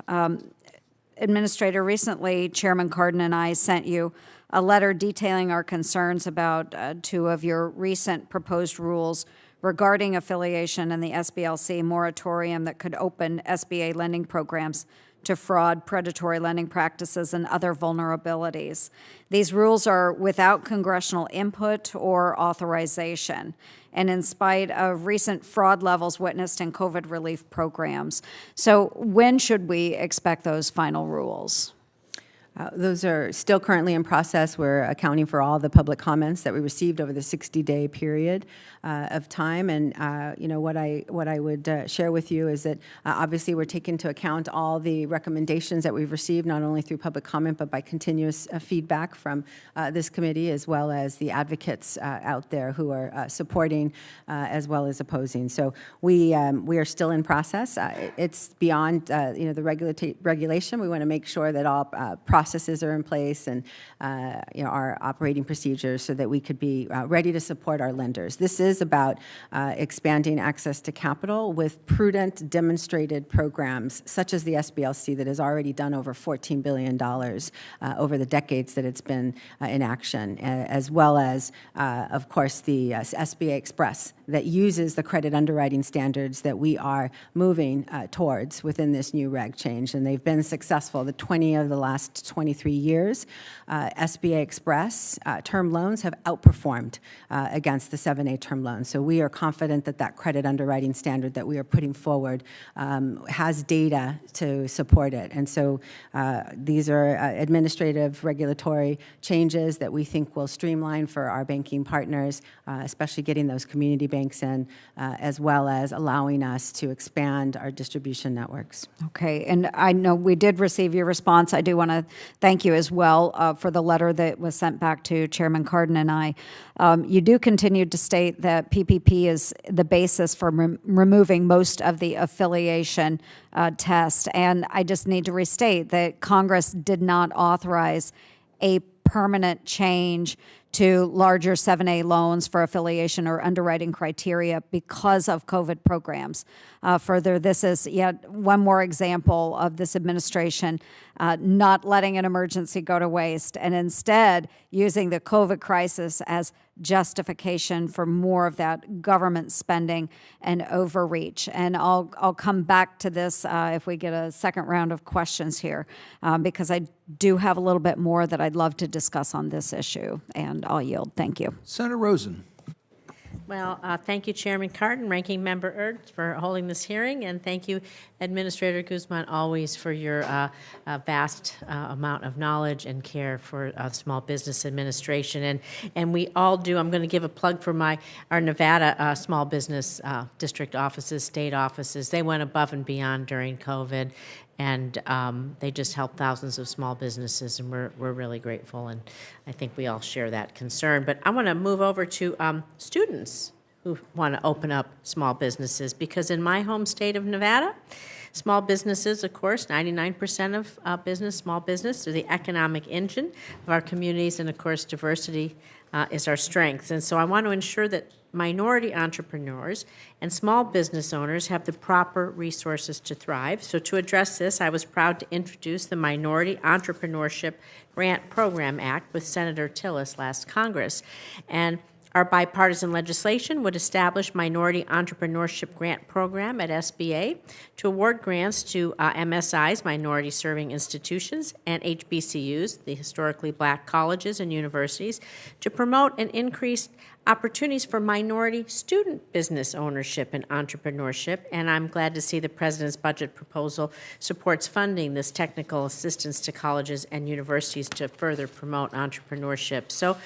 Administrator, recently Chairman Cardin and I sent you a letter detailing our concerns about two of your recent proposed rules regarding affiliation and the SBLC moratorium that could open SBA lending programs to fraud, predatory lending practices, and other vulnerabilities. These rules are without congressional input or authorization, and in spite of recent fraud levels witnessed in COVID relief programs. So when should we expect those final rules? Those are still currently in process. We're accounting for all the public comments that we received over the 60-day period of time. And what I would share with you is that obviously we're taking into account all the recommendations that we've received, not only through public comment but by continuous feedback from this committee, as well as the advocates out there who are supporting as well as opposing. So we are still in process. It's beyond the regulation. We want to make sure that all processes are in place and our operating procedures so that we could be ready to support our lenders. This is about expanding access to capital with prudent, demonstrated programs such as the SBLC that has already done over $14 billion over the decades that it's been in action, as well as, of course, the SBA Express that uses the credit underwriting standards that we are moving towards within this new reg change. And they've been successful. The 20 of the last 23 years, SBA Express term loans have outperformed against the 7A term loans. So we are confident that that credit underwriting standard that we are putting forward has data to support it. And so these are administrative regulatory changes that we think will streamline for our banking partners, especially getting those community banks in, as well as allowing us to expand our distribution networks. Okay, and I know we did receive your response. I do want to thank you as well for the letter that was sent back to Chairman Cardin and I. You do continue to state that PPP is the basis for removing most of the affiliation test, and I just need to restate that Congress did not authorize a permanent change to larger 7A loans for affiliation or underwriting criteria because of COVID programs. Further, this is yet one more example of this administration not letting an emergency go to waste and instead using the COVID crisis as justification for more of that government spending and overreach. And I'll come back to this if we get a second round of questions here, because I do have a little bit more that I'd love to discuss on this issue, and I'll yield. Thank you. Senator Rosen. Well, thank you, Chairman Cardin, Ranking Member Ernst, for holding this hearing, and thank you, Administrator Guzman, always for your vast amount of knowledge and care for small business administration. And we all do. I'm going to give a plug for our Nevada small business district offices, state offices. They went above and beyond during COVID, and they just helped thousands of small businesses, and we're really grateful, and I think we all share that concern. But I want to move over to students who want to open up small businesses, because in my home state of Nevada, small businesses, of course, 99% of small business, are the economic engine of our communities, and of course, diversity is our strength. And so I want to ensure that minority entrepreneurs and small business owners have the proper resources to thrive. So to address this, I was proud to introduce the Minority Entrepreneurship Grant Program Act with Senator Tillis last Congress. And our bipartisan legislation would establish Minority Entrepreneurship Grant Program at SBA to award grants to MSIs, minority serving institutions, and HBCUs, the historically black colleges and universities, to promote and increase opportunities for minority student business ownership and entrepreneurship. And I'm glad to see the President's budget proposal supports funding this technical assistance to colleges and universities to further promote entrepreneurship. So,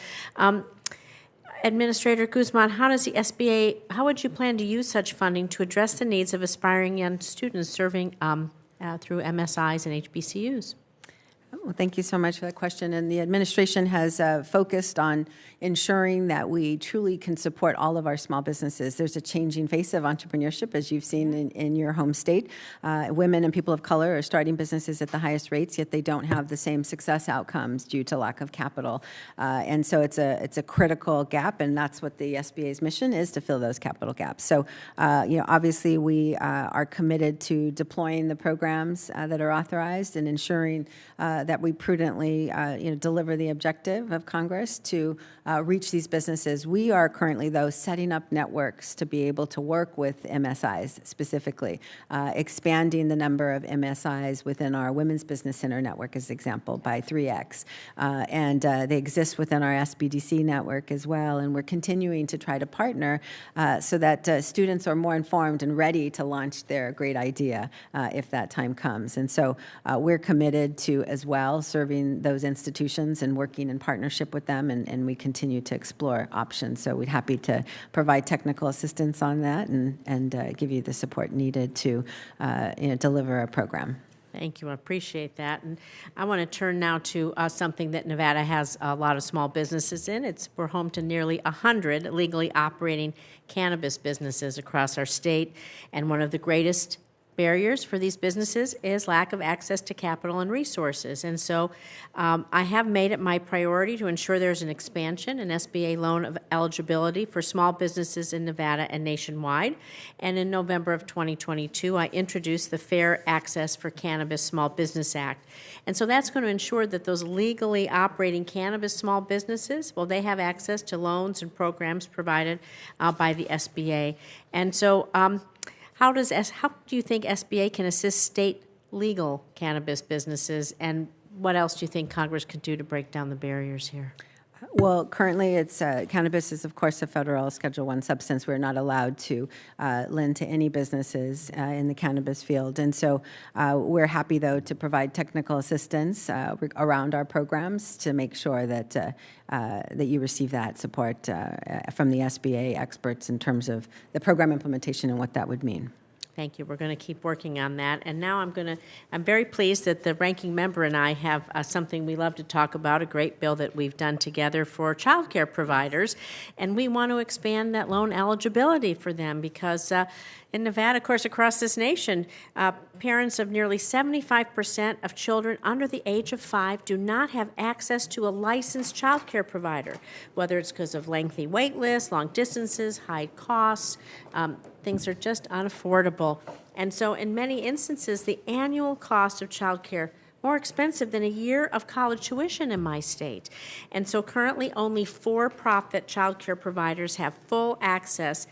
Administrator Guzman, how does the SBA, how would you plan to use such funding to address the needs of aspiring young students serving through MSIs and HBCUs? Well, thank you so much for that question. And the administration has focused on ensuring that we truly can support all of our small businesses. There's a changing face of entrepreneurship, as you've seen in your home state. Women and people of color are starting businesses at the highest rates, yet they don't have the same success outcomes due to lack of capital. And so it's a critical gap, and that's what the SBA's mission is, to fill those capital gaps. So, obviously we are committed to deploying the programs that are authorized and ensuring that we prudently, deliver the objective of Congress to reach these businesses. We are currently, though, setting up networks to be able to work with MSIs specifically, expanding the number of MSIs within our Women's Business Center network, as an example, by 3x. And they exist within our SBDC network as well, and we're continuing to try to partner so that students are more informed and ready to launch their great idea if that time comes. And so we're committed to, as well, well serving those institutions and working in partnership with them, and we continue to explore options. So we're happy to provide technical assistance on that and give you the support needed to deliver a program. Thank you. I appreciate that. And I want to turn now to something that Nevada has a lot of small businesses in. We're home to nearly 100 legally operating cannabis businesses across our state. And one of the greatest barriers for these businesses is lack of access to capital and resources. And so I have made it my priority to ensure there's an expansion in SBA loan of eligibility for small businesses in Nevada and nationwide. And in November of 2022, I introduced the Fair Access for Cannabis Small Business Act. And so that's going to ensure that those legally operating cannabis small businesses, well, they have access to loans and programs provided by the SBA. And so how do you think SBA can assist state legal cannabis businesses, and what else do you think Congress could do to break down the barriers here? Well, currently, it's cannabis is, of course, a federal Schedule I substance. We're not allowed to lend to any businesses in the cannabis field. And so we're happy, though, to provide technical assistance around our programs to make sure that that you receive that support from the SBA experts in terms of the program implementation and what that would mean. Thank you. We're going to keep working on that. And now I'm very pleased that the ranking member and I have something we love to talk about, a great bill that we've done together for childcare providers. And we want to expand that loan eligibility for them because in Nevada, of course, across this nation, parents of nearly 75% of children under the age of 5 do not have access to a licensed childcare provider, whether it's because of lengthy wait lists, long distances, high costs. Things are just unaffordable. And so in many instances, the annual cost of childcare more expensive than a year of college tuition in my state. And so currently only for-profit childcare providers have full access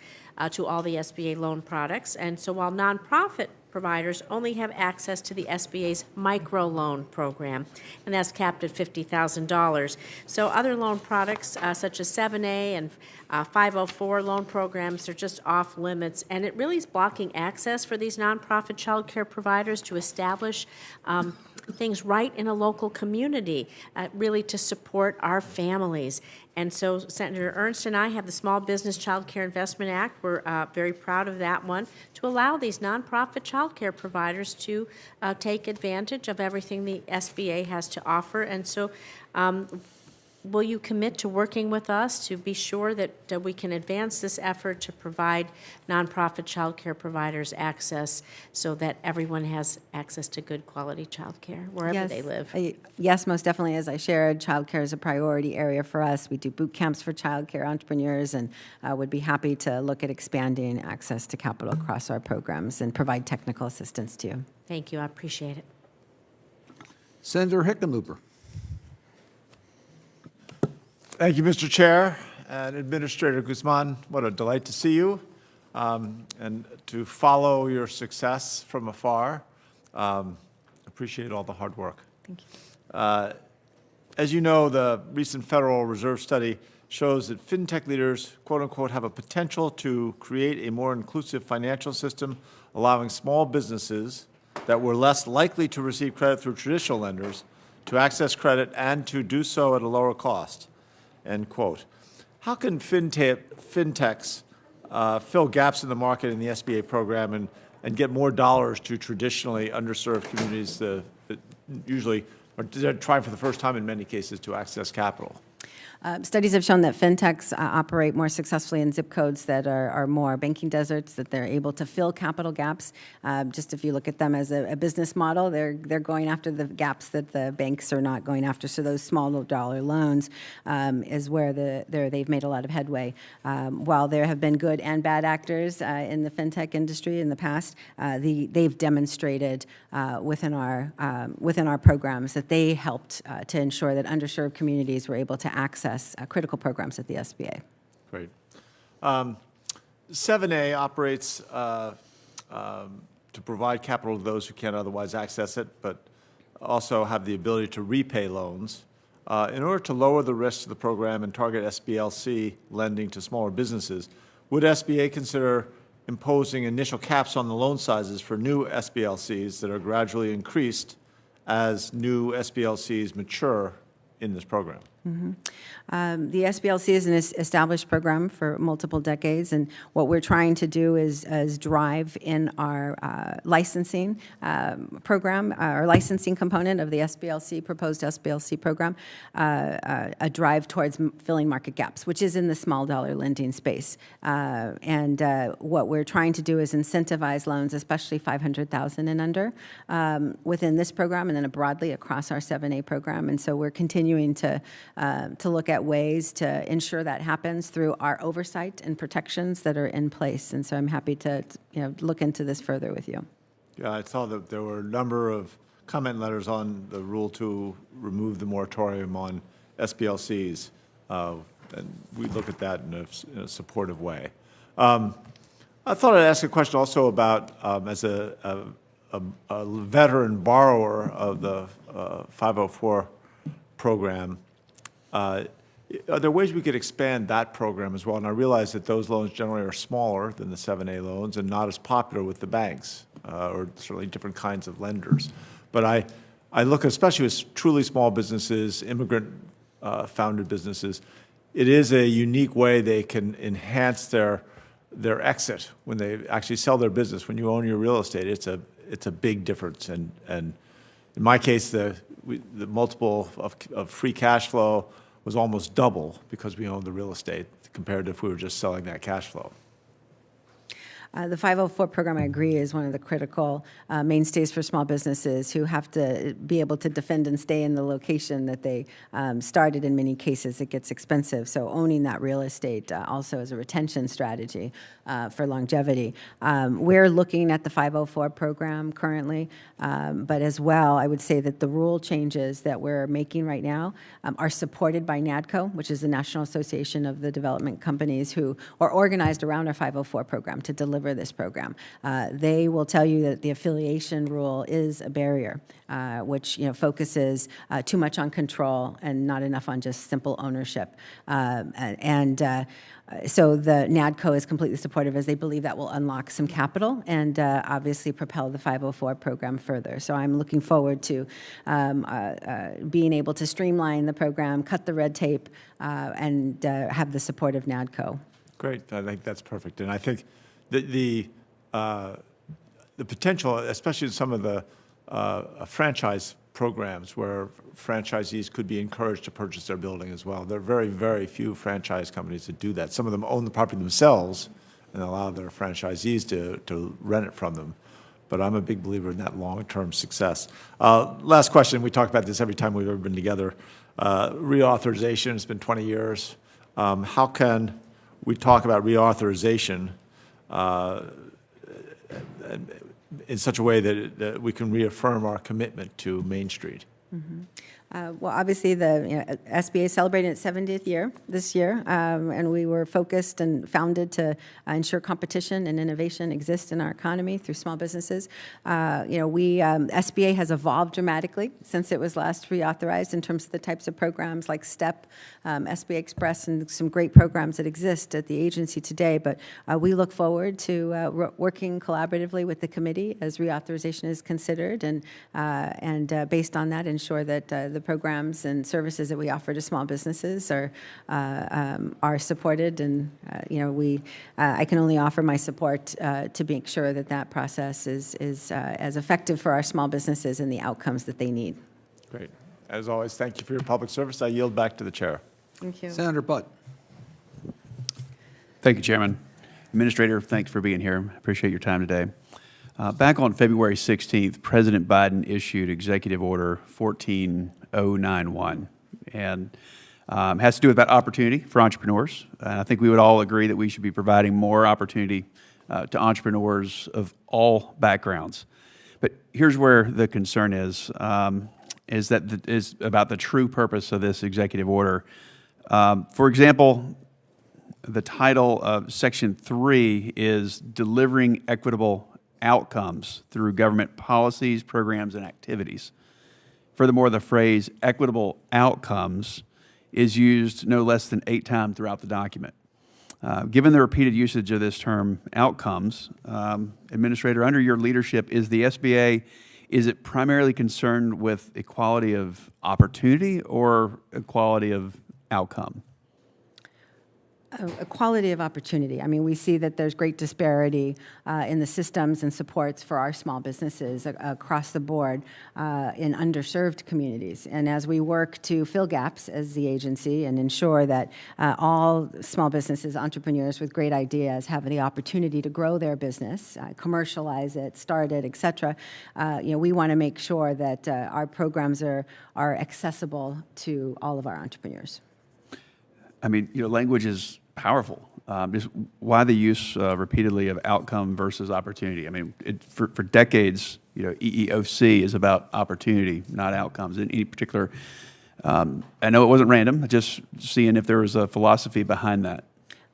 to all the SBA loan products. And so while nonprofit providers only have access to the SBA's microloan program, and that's capped at $50,000. So other loan products such as 7A and 504 loan programs are just off limits, and it really is blocking access for these nonprofit child care providers to establish things right in a local community, really to support our families. And so Senator Ernst and I have the Small Business Child Care Investment Act. We're very proud of that one, to allow these nonprofit child care providers to take advantage of everything the SBA has to offer. And so will you commit to working with us to be sure that we can advance this effort to provide nonprofit child care providers access so that everyone has access to good quality child care wherever they live? Yes, most definitely. As I shared, child care is a priority area for us. We do boot camps for child care entrepreneurs and would be happy to look at expanding access to capital across our programs and provide technical assistance to you. Thank you. I appreciate it. Senator Hickenlooper. Thank you, Mr. Chair and Administrator Guzman. What a delight to see you and to follow your success from afar. Appreciate all the hard work. Thank you. As you know, the recent Federal Reserve study shows that fintech leaders, quote unquote, have a potential to create a more inclusive financial system, allowing small businesses that were less likely to receive credit through traditional lenders to access credit and to do so at a lower cost. End quote. How can fintechs fill gaps in the market in the SBA program and get more dollars to traditionally underserved communities that usually are trying for the first time in many cases to access capital? Studies have shown that fintechs operate more successfully in zip codes that are more banking deserts, that they're able to fill capital gaps. Just if you look at them as a business model, they're going after the gaps that the banks are not going after. So those small dollar loans is where they've made a lot of headway. While there have been good and bad actors in the fintech industry in the past, they've demonstrated within our programs that they helped to ensure that underserved communities were able to access critical programs at the SBA. Great. 7A operates to provide capital to those who can't otherwise access it, but also have the ability to repay loans. In order to lower the risk to the program and target SBLC lending to smaller businesses, would SBA consider imposing initial caps on the loan sizes for new SBLCs that are gradually increased as new SBLCs mature in this program? The SBLC is an established program for multiple decades, and what we're trying to do is drive in our licensing program, our licensing component of the SBLC, proposed SBLC program, a drive towards filling market gaps, which is in the small dollar lending space. And what we're trying to do is incentivize loans, especially $500,000 and under, within this program, and then broadly across our 7A program. And so we're continuing to look at ways to ensure that happens through our oversight and protections that are in place. And so I'm happy to look into this further with you. Yeah, I saw that there were a number of comment letters on the rule to remove the moratorium on SBLCs, and we look at that in a supportive way. I thought I'd ask a question also about, as a veteran borrower of the 504 program, are there ways we could expand that program as well? And I realize that those loans generally are smaller than the 7A loans and not as popular with the banks, or certainly different kinds of lenders. But I look, especially with truly small businesses, immigrant-founded businesses, it is a unique way they can enhance their exit when they actually sell their business. When you own your real estate, it's a big difference. And in my case, the multiple of free cash flow was almost double because we owned the real estate compared to if we were just selling that cash flow. The 504 program, I agree, is one of the critical mainstays for small businesses who have to be able to defend and stay in the location that they started. In many cases, it gets expensive. So owning that real estate also is a retention strategy for longevity. We're looking at the 504 program currently, but as well, I would say that the rule changes that we're making right now are supported by NADCO, which is the National Association of the Development Companies, who are organized around our 504 program to deliver this program. They will tell you that the affiliation rule is a barrier, which focuses too much on control and not enough on just simple ownership. So the NADCO is completely supportive, as they believe that will unlock some capital and obviously propel the 504 program further. So I'm looking forward to being able to streamline the program, cut the red tape, and have the support of NADCO. Great. I think that's perfect. And I think the potential, especially in some of the franchise programs where franchisees could be encouraged to purchase their building as well. There are very, very few franchise companies that do that. Some of them own the property themselves and allow their franchisees to rent it from them. But I'm a big believer in that long-term success. Last question. We talk about this every time we've ever been together. Reauthorization. It's been 20 years. How can we talk about reauthorization in such a way that we can reaffirm our commitment to Main Street? Mm-hmm. Well, obviously, the SBA celebrated its 70th year this year, and we were focused and founded to ensure competition and innovation exist in our economy through small businesses. SBA has evolved dramatically since it was last reauthorized in terms of the types of programs like STEP, SBA Express, and some great programs that exist at the agency today. But we look forward to working collaboratively with the committee as reauthorization is considered, and based on that, ensure that the programs and services that we offer to small businesses are supported, and I can only offer my support to make sure that that process is as effective for our small businesses and the outcomes that they need. Great. As always, thank you for your public service. I yield back to the chair. Thank you. Senator Butt. Thank you, Chairman. Administrator, thanks for being here. Appreciate your time today. Back on February 16th, President Biden issued Executive Order 14091, and has to do with that opportunity for entrepreneurs. And I think we would all agree that we should be providing more opportunity to entrepreneurs of all backgrounds. But here's where the concern is about the true purpose of this executive order. For example, the title of Section 3 is Delivering Equitable Outcomes Through Government Policies, Programs, and Activities. Furthermore, the phrase equitable outcomes is used no less than 8 times throughout the document. Given the repeated usage of this term outcomes, Administrator, under your leadership, is the SBA is it primarily concerned with equality of opportunity or equality of outcome? Equality of opportunity. I mean, we see that there's great disparity in the systems and supports for our small businesses across the board in underserved communities. And as we work to fill gaps as the agency and ensure that all small businesses, entrepreneurs with great ideas have the opportunity to grow their business, commercialize it, start it, et cetera, we want to make sure that our programs are accessible to all of our entrepreneurs. I mean, language is powerful. Just why the use repeatedly of outcome versus opportunity? I mean, for decades, EEOC is about opportunity, not outcomes. In any particular, I know it wasn't random. Just seeing if there was a philosophy behind that.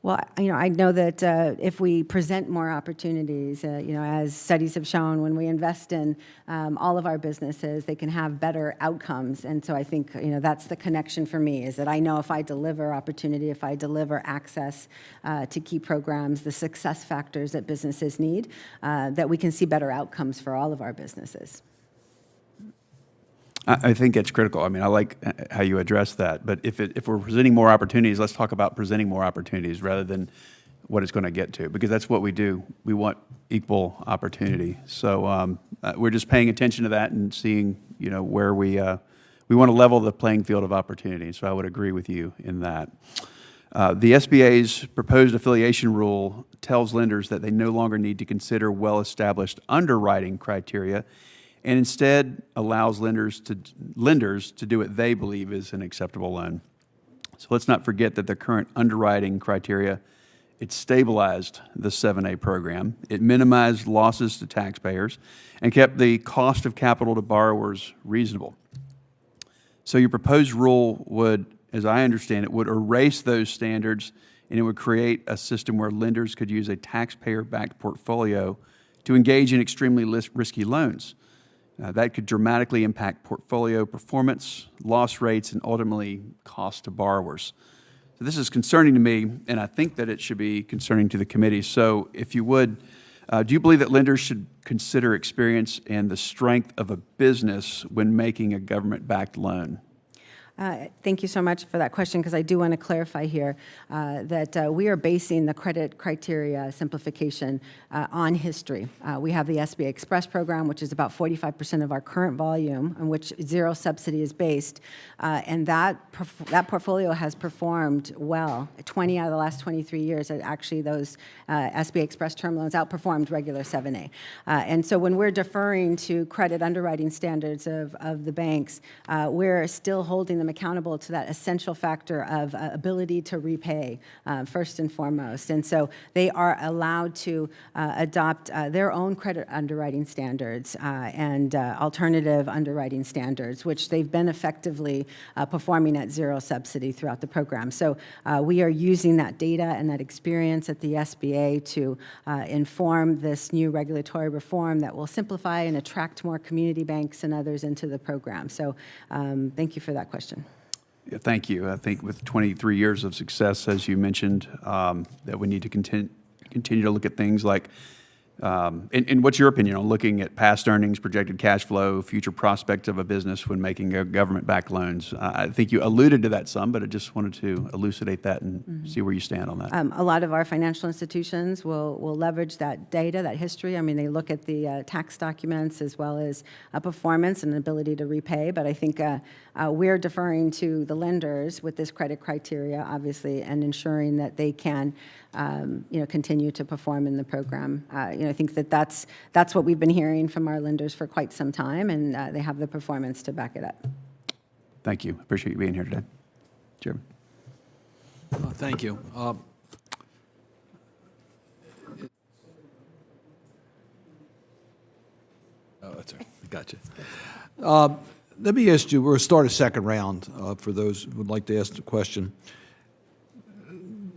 Well, I know that if we present more opportunities, as studies have shown, when we invest in all of our businesses, they can have better outcomes. And so I think, that's the connection for me, is that I know if I deliver opportunity, if I deliver access to key programs, the success factors that businesses need, that we can see better outcomes for all of our businesses. I think it's critical. I mean, I like how you address that. But if we're presenting more opportunities, let's talk about presenting more opportunities rather than what it's going to get to, because that's what we do. We want equal opportunity. So we're just paying attention to that and seeing, where we want to level the playing field of opportunity. So I would agree with you in that. The SBA's proposed affiliation rule tells lenders that they no longer need to consider well-established underwriting criteria, and instead allows lenders to do what they believe is an acceptable loan. So let's not forget that the current underwriting criteria, it stabilized the 7A program, it minimized losses to taxpayers, and kept the cost of capital to borrowers reasonable. So your proposed rule would, as I understand it, would erase those standards, and it would create a system where lenders could use a taxpayer-backed portfolio to engage in extremely risky loans. That could dramatically impact portfolio performance, loss rates, and ultimately cost to borrowers. So this is concerning to me, and I think that it should be concerning to the committee. So if you would, do you believe that lenders should consider experience and the strength of a business when making a government-backed loan? Thank you so much for that question, because I do want to clarify here that we are basing the credit criteria simplification on history. We have the SBA Express program, which is about 45% of our current volume, on which zero subsidy is based, and that portfolio has performed well. 20 out of the last 23 years, actually those SBA Express term loans outperformed regular 7A. And so when we're deferring to credit underwriting standards of the banks, we're still holding them accountable to that essential factor of ability to repay, first and foremost. And so they are allowed to adopt their own credit underwriting standards and alternative underwriting standards, which they've been effectively performing at zero subsidy throughout the program. So we are using that data and that experience at the SBA to inform this new regulatory reform that will simplify and attract more community banks and others into the program. So thank you for that question. Yeah, thank you. I think with 23 years of success, as you mentioned, that we need to continue to look at things like, and what's your opinion on looking at past earnings, projected cash flow, future prospects of a business when making government-backed loans? I think you alluded to that some, but I just wanted to elucidate that and see where you stand on that. A lot of our financial institutions will leverage that data, that history. I mean, they look at the tax documents as well as performance and ability to repay, but I think we're deferring to the lenders with this credit criteria, obviously, and ensuring that they can continue to perform in the program. I think that's what we've been hearing from our lenders for quite some time, and they have the performance to back it up. Thank you. Appreciate you being here today. Chairman. Thank you. That's all right. Gotcha. Let me ask you, we'll start a second round for those who would like to ask the question.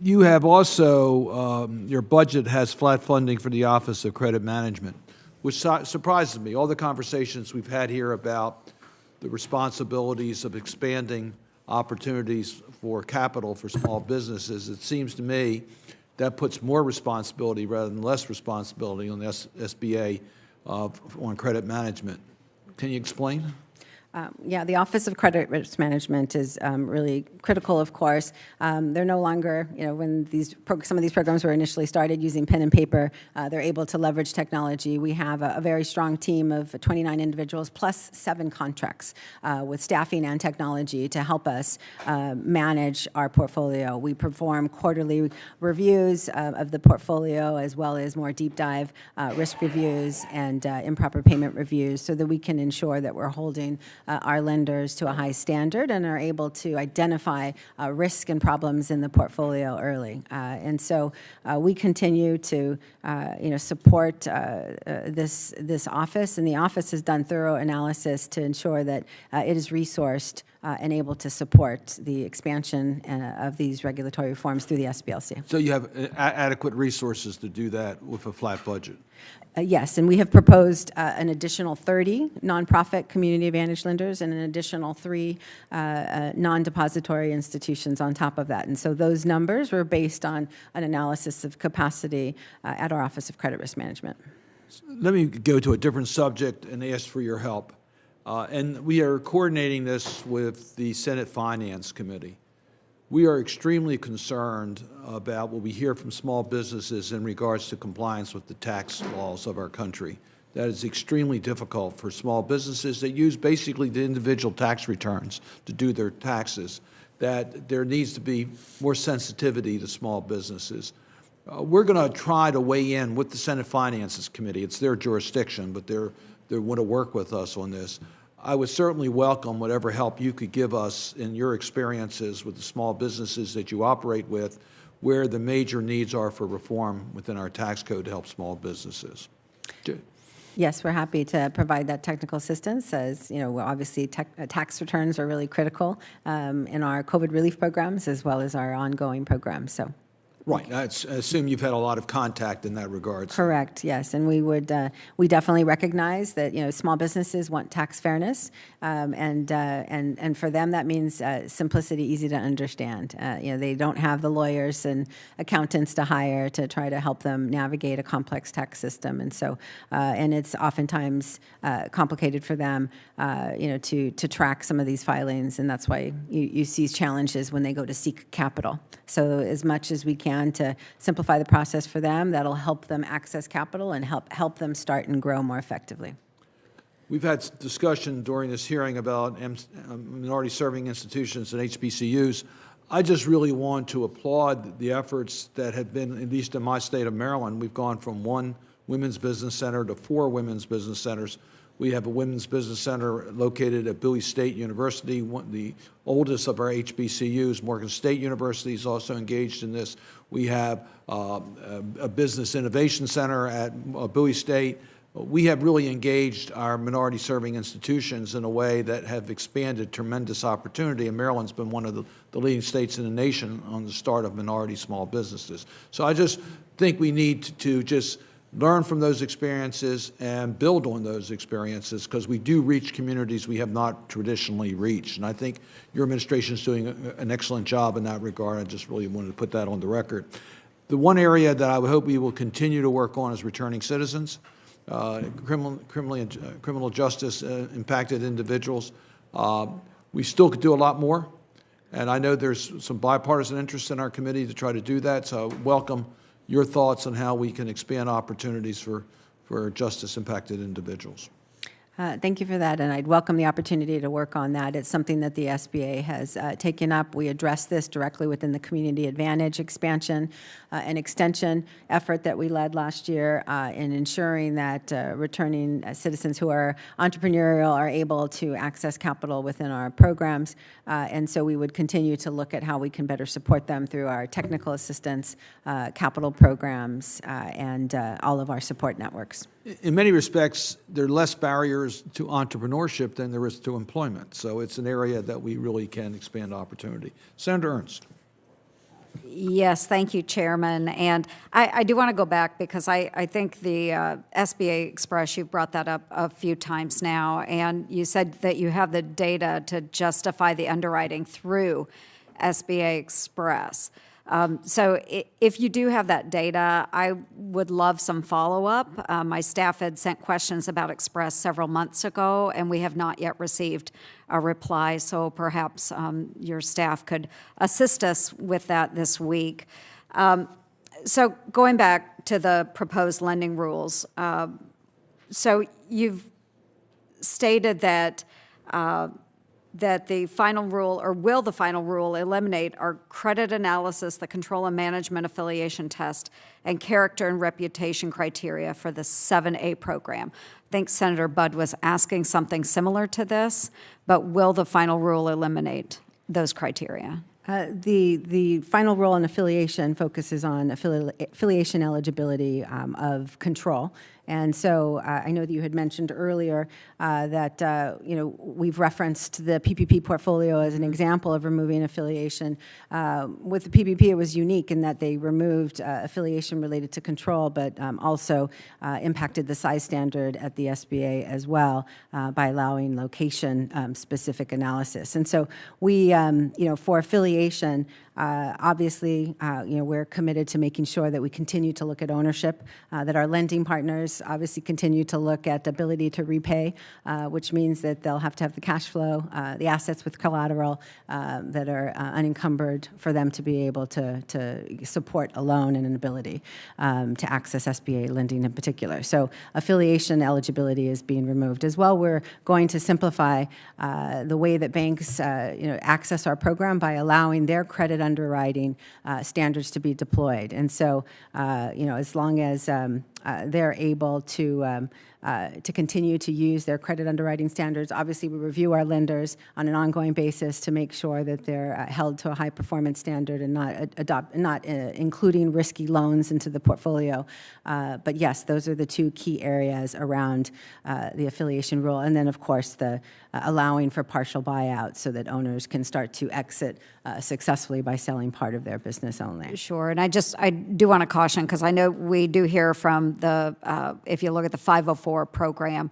You have also, your budget has flat funding for the Office of Credit Management, which surprises me. All the conversations we've had here about the responsibilities of expanding opportunities for capital for small businesses, it seems to me that puts more responsibility rather than less responsibility on the SBA on credit management. Can you explain? Yeah, the Office of Credit Risk Management is really critical, of course. They're no longer, when some of these programs were initially started using pen and paper, they're able to leverage technology. We have a very strong team of 29 individuals plus 7 contracts with staffing and technology to help us manage our portfolio. We perform quarterly reviews of the portfolio as well as more deep dive risk reviews and improper payment reviews so that we can ensure that we're holding our lenders to a high standard and are able to identify risk and problems in the portfolio early. And so we continue to, support this office, and the office has done thorough analysis to ensure that it is resourced and able to support the expansion of these regulatory reforms through the SBLC. So you have adequate resources to do that with a flat budget? Yes, and we have proposed an additional 30 nonprofit community advantage lenders and an additional 3 non-depository institutions on top of that. And so those numbers were based on an analysis of capacity at our Office of Credit Risk Management. Let me go to a different subject and ask for your help. And we are coordinating this with the Senate Finance Committee. We are extremely concerned about what we hear from small businesses in regards to compliance with the tax laws of our country. That is extremely difficult for small businesses that use basically the individual tax returns to do their taxes, that there needs to be more sensitivity to small businesses. We're going to try to weigh in with the Senate Finances Committee. It's their jurisdiction, but they want to work with us on this. I would certainly welcome whatever help you could give us in your experiences with the small businesses that you operate with, where the major needs are for reform within our tax code to help small businesses. Yes, we're happy to provide that technical assistance. As obviously tax returns are really critical in our COVID relief programs as well as our ongoing programs. So. Right. I assume you've had a lot of contact in that regard. Correct. Yes, and we definitely recognize that small businesses want tax fairness, and for them that means simplicity, easy to understand. They don't have the lawyers and accountants to hire to try to help them navigate a complex tax system, and so and it's oftentimes complicated for them, to track some of these filings, and that's why you see challenges when they go to seek capital. So as much as we can to simplify the process for them, that'll help them access capital and help them start and grow more effectively. We've had discussion during this hearing about minority serving institutions and HBCUs. I just really want to applaud the efforts that have been, at least in my state of Maryland, we've gone from 1 women's business center to 4 women's business centers. We have a women's business center located at Bowie State University, the oldest of our HBCUs. Morgan State University is also engaged in this. We have a business innovation center at Bowie State. We have really engaged our minority-serving institutions in a way that have expanded tremendous opportunity, and Maryland's been one of the leading states in the nation on the start of minority small businesses. So I just think we need to just learn from those experiences and build on those experiences, because we do reach communities we have not traditionally reached. And I think your administration is doing an excellent job in that regard. I just really wanted to put that on the record. The one area that I would hope we will continue to work on is returning citizens, criminal justice impacted individuals. We still could do a lot more, and I know there's some bipartisan interest in our committee to try to do that, so I welcome your thoughts on how we can expand opportunities for justice-impacted individuals. Thank you for that, and I'd welcome the opportunity to work on that. It's something that the SBA has taken up. We address this directly within the Community Advantage expansion and extension effort that we led last year in ensuring that returning citizens who are entrepreneurial are able to access capital within our programs, and so we would continue to look at how we can better support them through our technical assistance, capital programs, and all of our support networks. In many respects, there are less barriers to entrepreneurship than there is to employment. So it's an area that we really can expand opportunity. Senator Ernst. Yes, thank you, Chairman. And I do want to go back because I think the SBA Express, you've brought that up a few times now, and you said that you have the data to justify the underwriting through SBA Express. So if you do have that data, I would love some follow-up. My staff had sent questions about Express several months ago, and we have not yet received a reply, so perhaps your staff could assist us with that this week. So going back to the proposed lending rules, so you've stated that that the final rule, or will the final rule eliminate our credit analysis, the control and management affiliation test, and character and reputation criteria for the 7A program. I think Senator Budd was asking something similar to this, but will the final rule eliminate those criteria? The final rule on affiliation focuses on affiliation eligibility of control. And so I know that you had mentioned earlier that we've referenced the PPP portfolio as an example of removing affiliation. With the PPP, it was unique in that they removed affiliation related to control, but also impacted the size standard at the SBA as well by allowing location-specific analysis. And so we, for affiliation, obviously, we're committed to making sure that we continue to look at ownership, that our lending partners obviously continue to look at ability to repay, which means that they'll have to have the cash flow, the assets with collateral that are unencumbered for them to be able to support a loan and an ability to access SBA lending in particular. So affiliation eligibility is being removed. As well, we're going to simplify the way that banks access our program by allowing their credit underwriting standards to be deployed. And so, as long as they're able to continue to use their credit underwriting standards. Obviously, we review our lenders on an ongoing basis to make sure that they're held to a high performance standard and not including risky loans into the portfolio. But yes, those are the two key areas around the affiliation rule. And then, of course, the allowing for partial buyouts so that owners can start to exit successfully by selling part of their business only. Sure, and I do want to caution, because I know we do hear from the, if you look at the 504 program,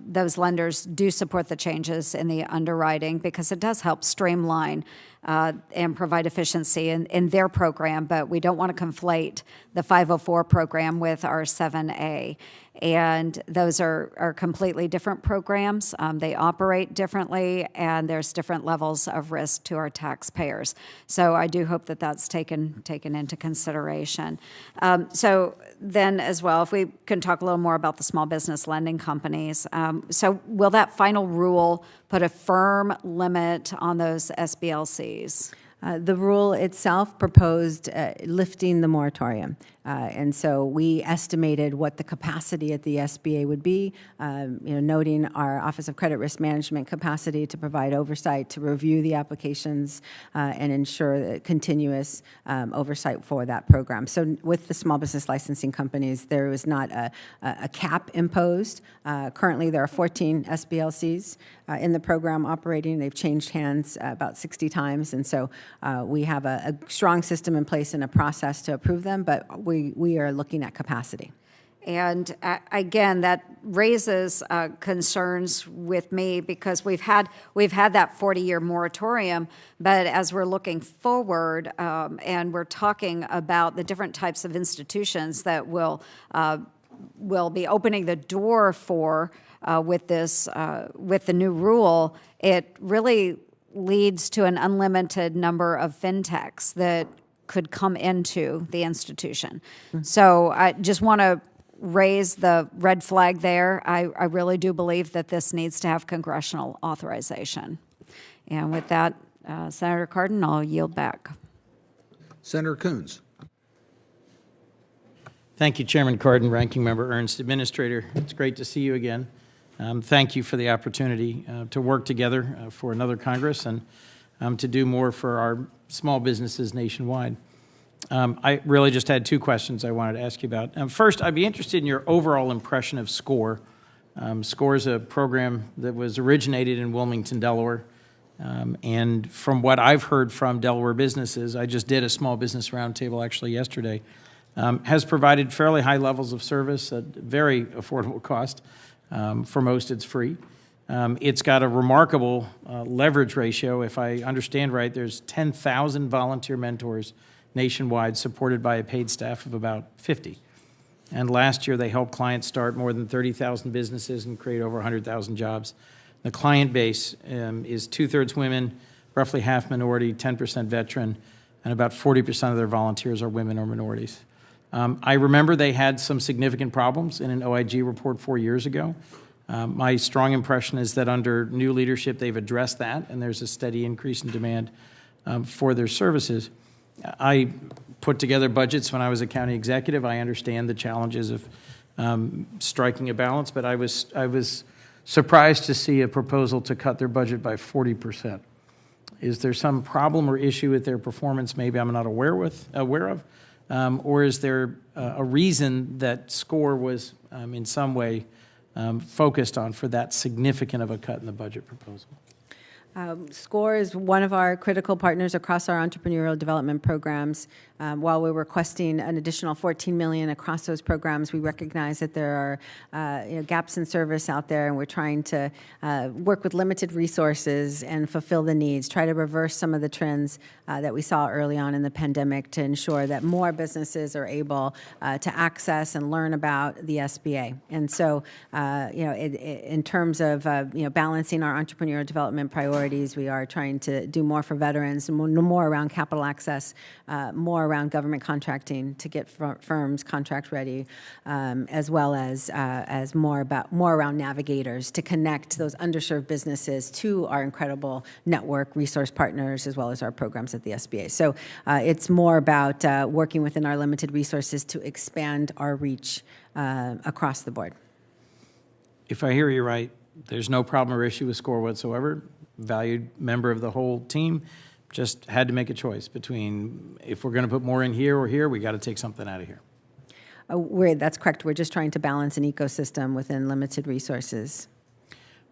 those lenders do support the changes in the underwriting because it does help streamline and provide efficiency in their program, but we don't want to conflate the 504 program with our 7A. And those are completely different programs. They operate differently, and there's different levels of risk to our taxpayers. So I do hope that that's taken into consideration. So then as well, if we can talk a little more about the small business lending companies. So will that final rule put a firm limit on those SBLCs? The rule itself proposed lifting the moratorium. And so we estimated what the capacity at the SBA would be, noting our Office of Credit Risk Management capacity to provide oversight, to review the applications, and ensure continuous oversight for that program. So with the small business licensing companies, there was not a cap imposed. Currently, there are 14 SBLCs in the program operating. They've changed hands about 60 times, and so we have a strong system in place and a process to approve them, but we are looking at capacity. And again, that raises concerns with me because we've had that 40-year moratorium, but as we're looking forward and we're talking about the different types of institutions that will be opening the door for with the new rule, it really leads to an unlimited number of fintechs that could come into the institution. So I just want to raise the red flag there. I really do believe that this needs to have congressional authorization. And with that, Senator Cardin, I'll yield back. Senator Coons. Thank you, Chairman Cardin, Ranking Member Ernst, Administrator. It's great to see you again. Thank you for the opportunity to work together for another Congress and to do more for our small businesses nationwide. I really just had two questions I wanted to ask you about. First, I'd be interested in your overall impression of SCORE. SCORE is a program that was originated in Wilmington, Delaware. And from what I've heard from Delaware businesses, I just did a small business roundtable actually yesterday, has provided fairly high levels of service at very affordable cost. For most, it's free. It's got a remarkable leverage ratio. If I understand right, there's 10,000 volunteer mentors nationwide, supported by a paid staff of about 50. And last year, they helped clients start more than 30,000 businesses and create over 100,000 jobs. The client base is 2/3 women, roughly half minority, 10% veteran, and about 40% of their volunteers are women or minorities. I remember they had some significant problems in an OIG report 4 years ago. My strong impression is that under new leadership, they've addressed that, and there's a steady increase in demand for their services. I put together budgets when I was a county executive. I understand the challenges of striking a balance, but I was surprised to see a proposal to cut their budget by 40%. Is there some problem or issue with their performance maybe I'm not aware of? Or is there a reason that SCORE was in some way focused on for that significant of a cut in the budget proposal? SCORE is one of our critical partners across our entrepreneurial development programs. While we're requesting an additional $14 million across those programs, we recognize that there are gaps in service out there, and we're trying to work with limited resources and fulfill the needs, try to reverse some of the trends that we saw early on in the pandemic to ensure that more businesses are able to access and learn about the SBA. And so, in terms of balancing our entrepreneurial development priorities, we are trying to do more for veterans, more around capital access, more around government contracting to get firms contract ready, as well as more around navigators to connect those underserved businesses to our incredible network resource partners, as well as our programs at the SBA. So it's more about working within our limited resources to expand our reach across the board. If I hear you right, there's no problem or issue with SCORE whatsoever. Valued member of the whole team, just had to make a choice between if we're going to put more in here or here, we got to take something out of here. That's correct. We're just trying to balance an ecosystem within limited resources.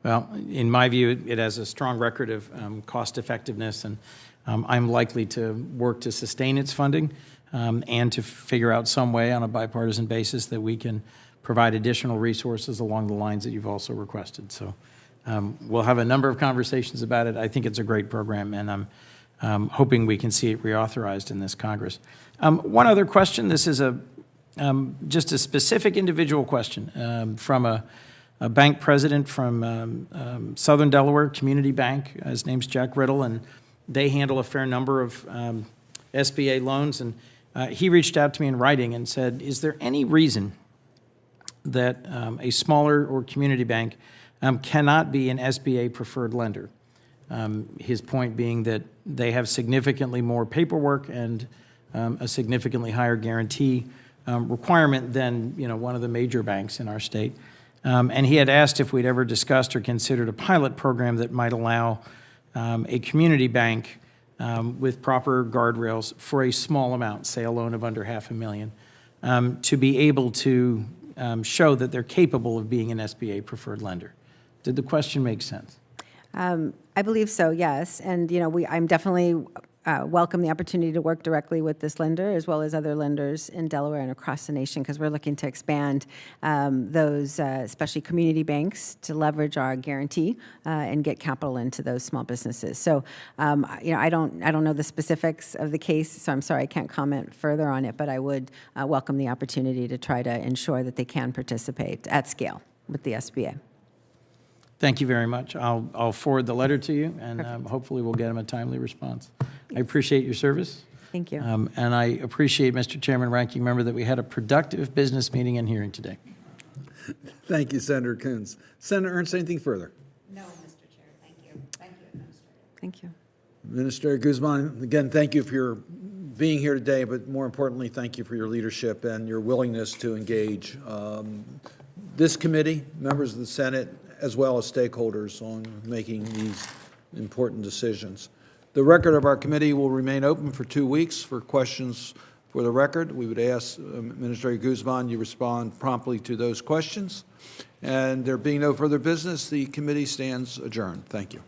Well, in my view, it has a strong record of cost effectiveness, and I'm likely to work to sustain its funding and to figure out some way on a bipartisan basis that we can provide additional resources along the lines that you've also requested. So we'll have a number of conversations about it. I think it's a great program, and I'm hoping we can see it reauthorized in this Congress. One other question. This is just a specific individual question from a bank president from Southern Delaware Community Bank. His name's Jack Riddle, and they handle a fair number of SBA loans. And he reached out to me in writing and said, is there any reason that a smaller or community bank cannot be an SBA preferred lender? His point being that they have significantly more paperwork and a significantly higher guarantee requirement than one of the major banks in our state. And he had asked if we'd ever discussed or considered a pilot program that might allow a community bank with proper guardrails for a small amount, say a loan of under $500,000, to be able to show that they're capable of being an SBA preferred lender. Did the question make sense? I believe so, yes. And, I'm definitely welcome the opportunity to work directly with this lender as well as other lenders in Delaware and across the nation, because we're looking to expand those, especially community banks, to leverage our guarantee and get capital into those small businesses. So, I don't know the specifics of the case, so I'm sorry I can't comment further on it, but I would welcome the opportunity to try to ensure that they can participate at scale with the SBA. Thank you very much. I'll forward the letter to you, and hopefully we'll get him a timely response. I appreciate your service. Thank you. And I appreciate, Mr. Chairman, Ranking Member, that we had a productive business meeting and hearing today. Thank you, Senator Coons. Senator Ernst, anything further? No, Mr. Chair. Thank you. Thank you, Administrator. Thank you. Administrator Guzman, again, thank you for your being here today, but more importantly, thank you for your leadership and your willingness to engage this committee, members of the Senate, as well as stakeholders on making these important decisions. The record of our committee will remain open for 2 weeks for questions for the record. We would ask Administrator Guzman you respond promptly to those questions. And there being no further business, the committee stands adjourned. Thank you.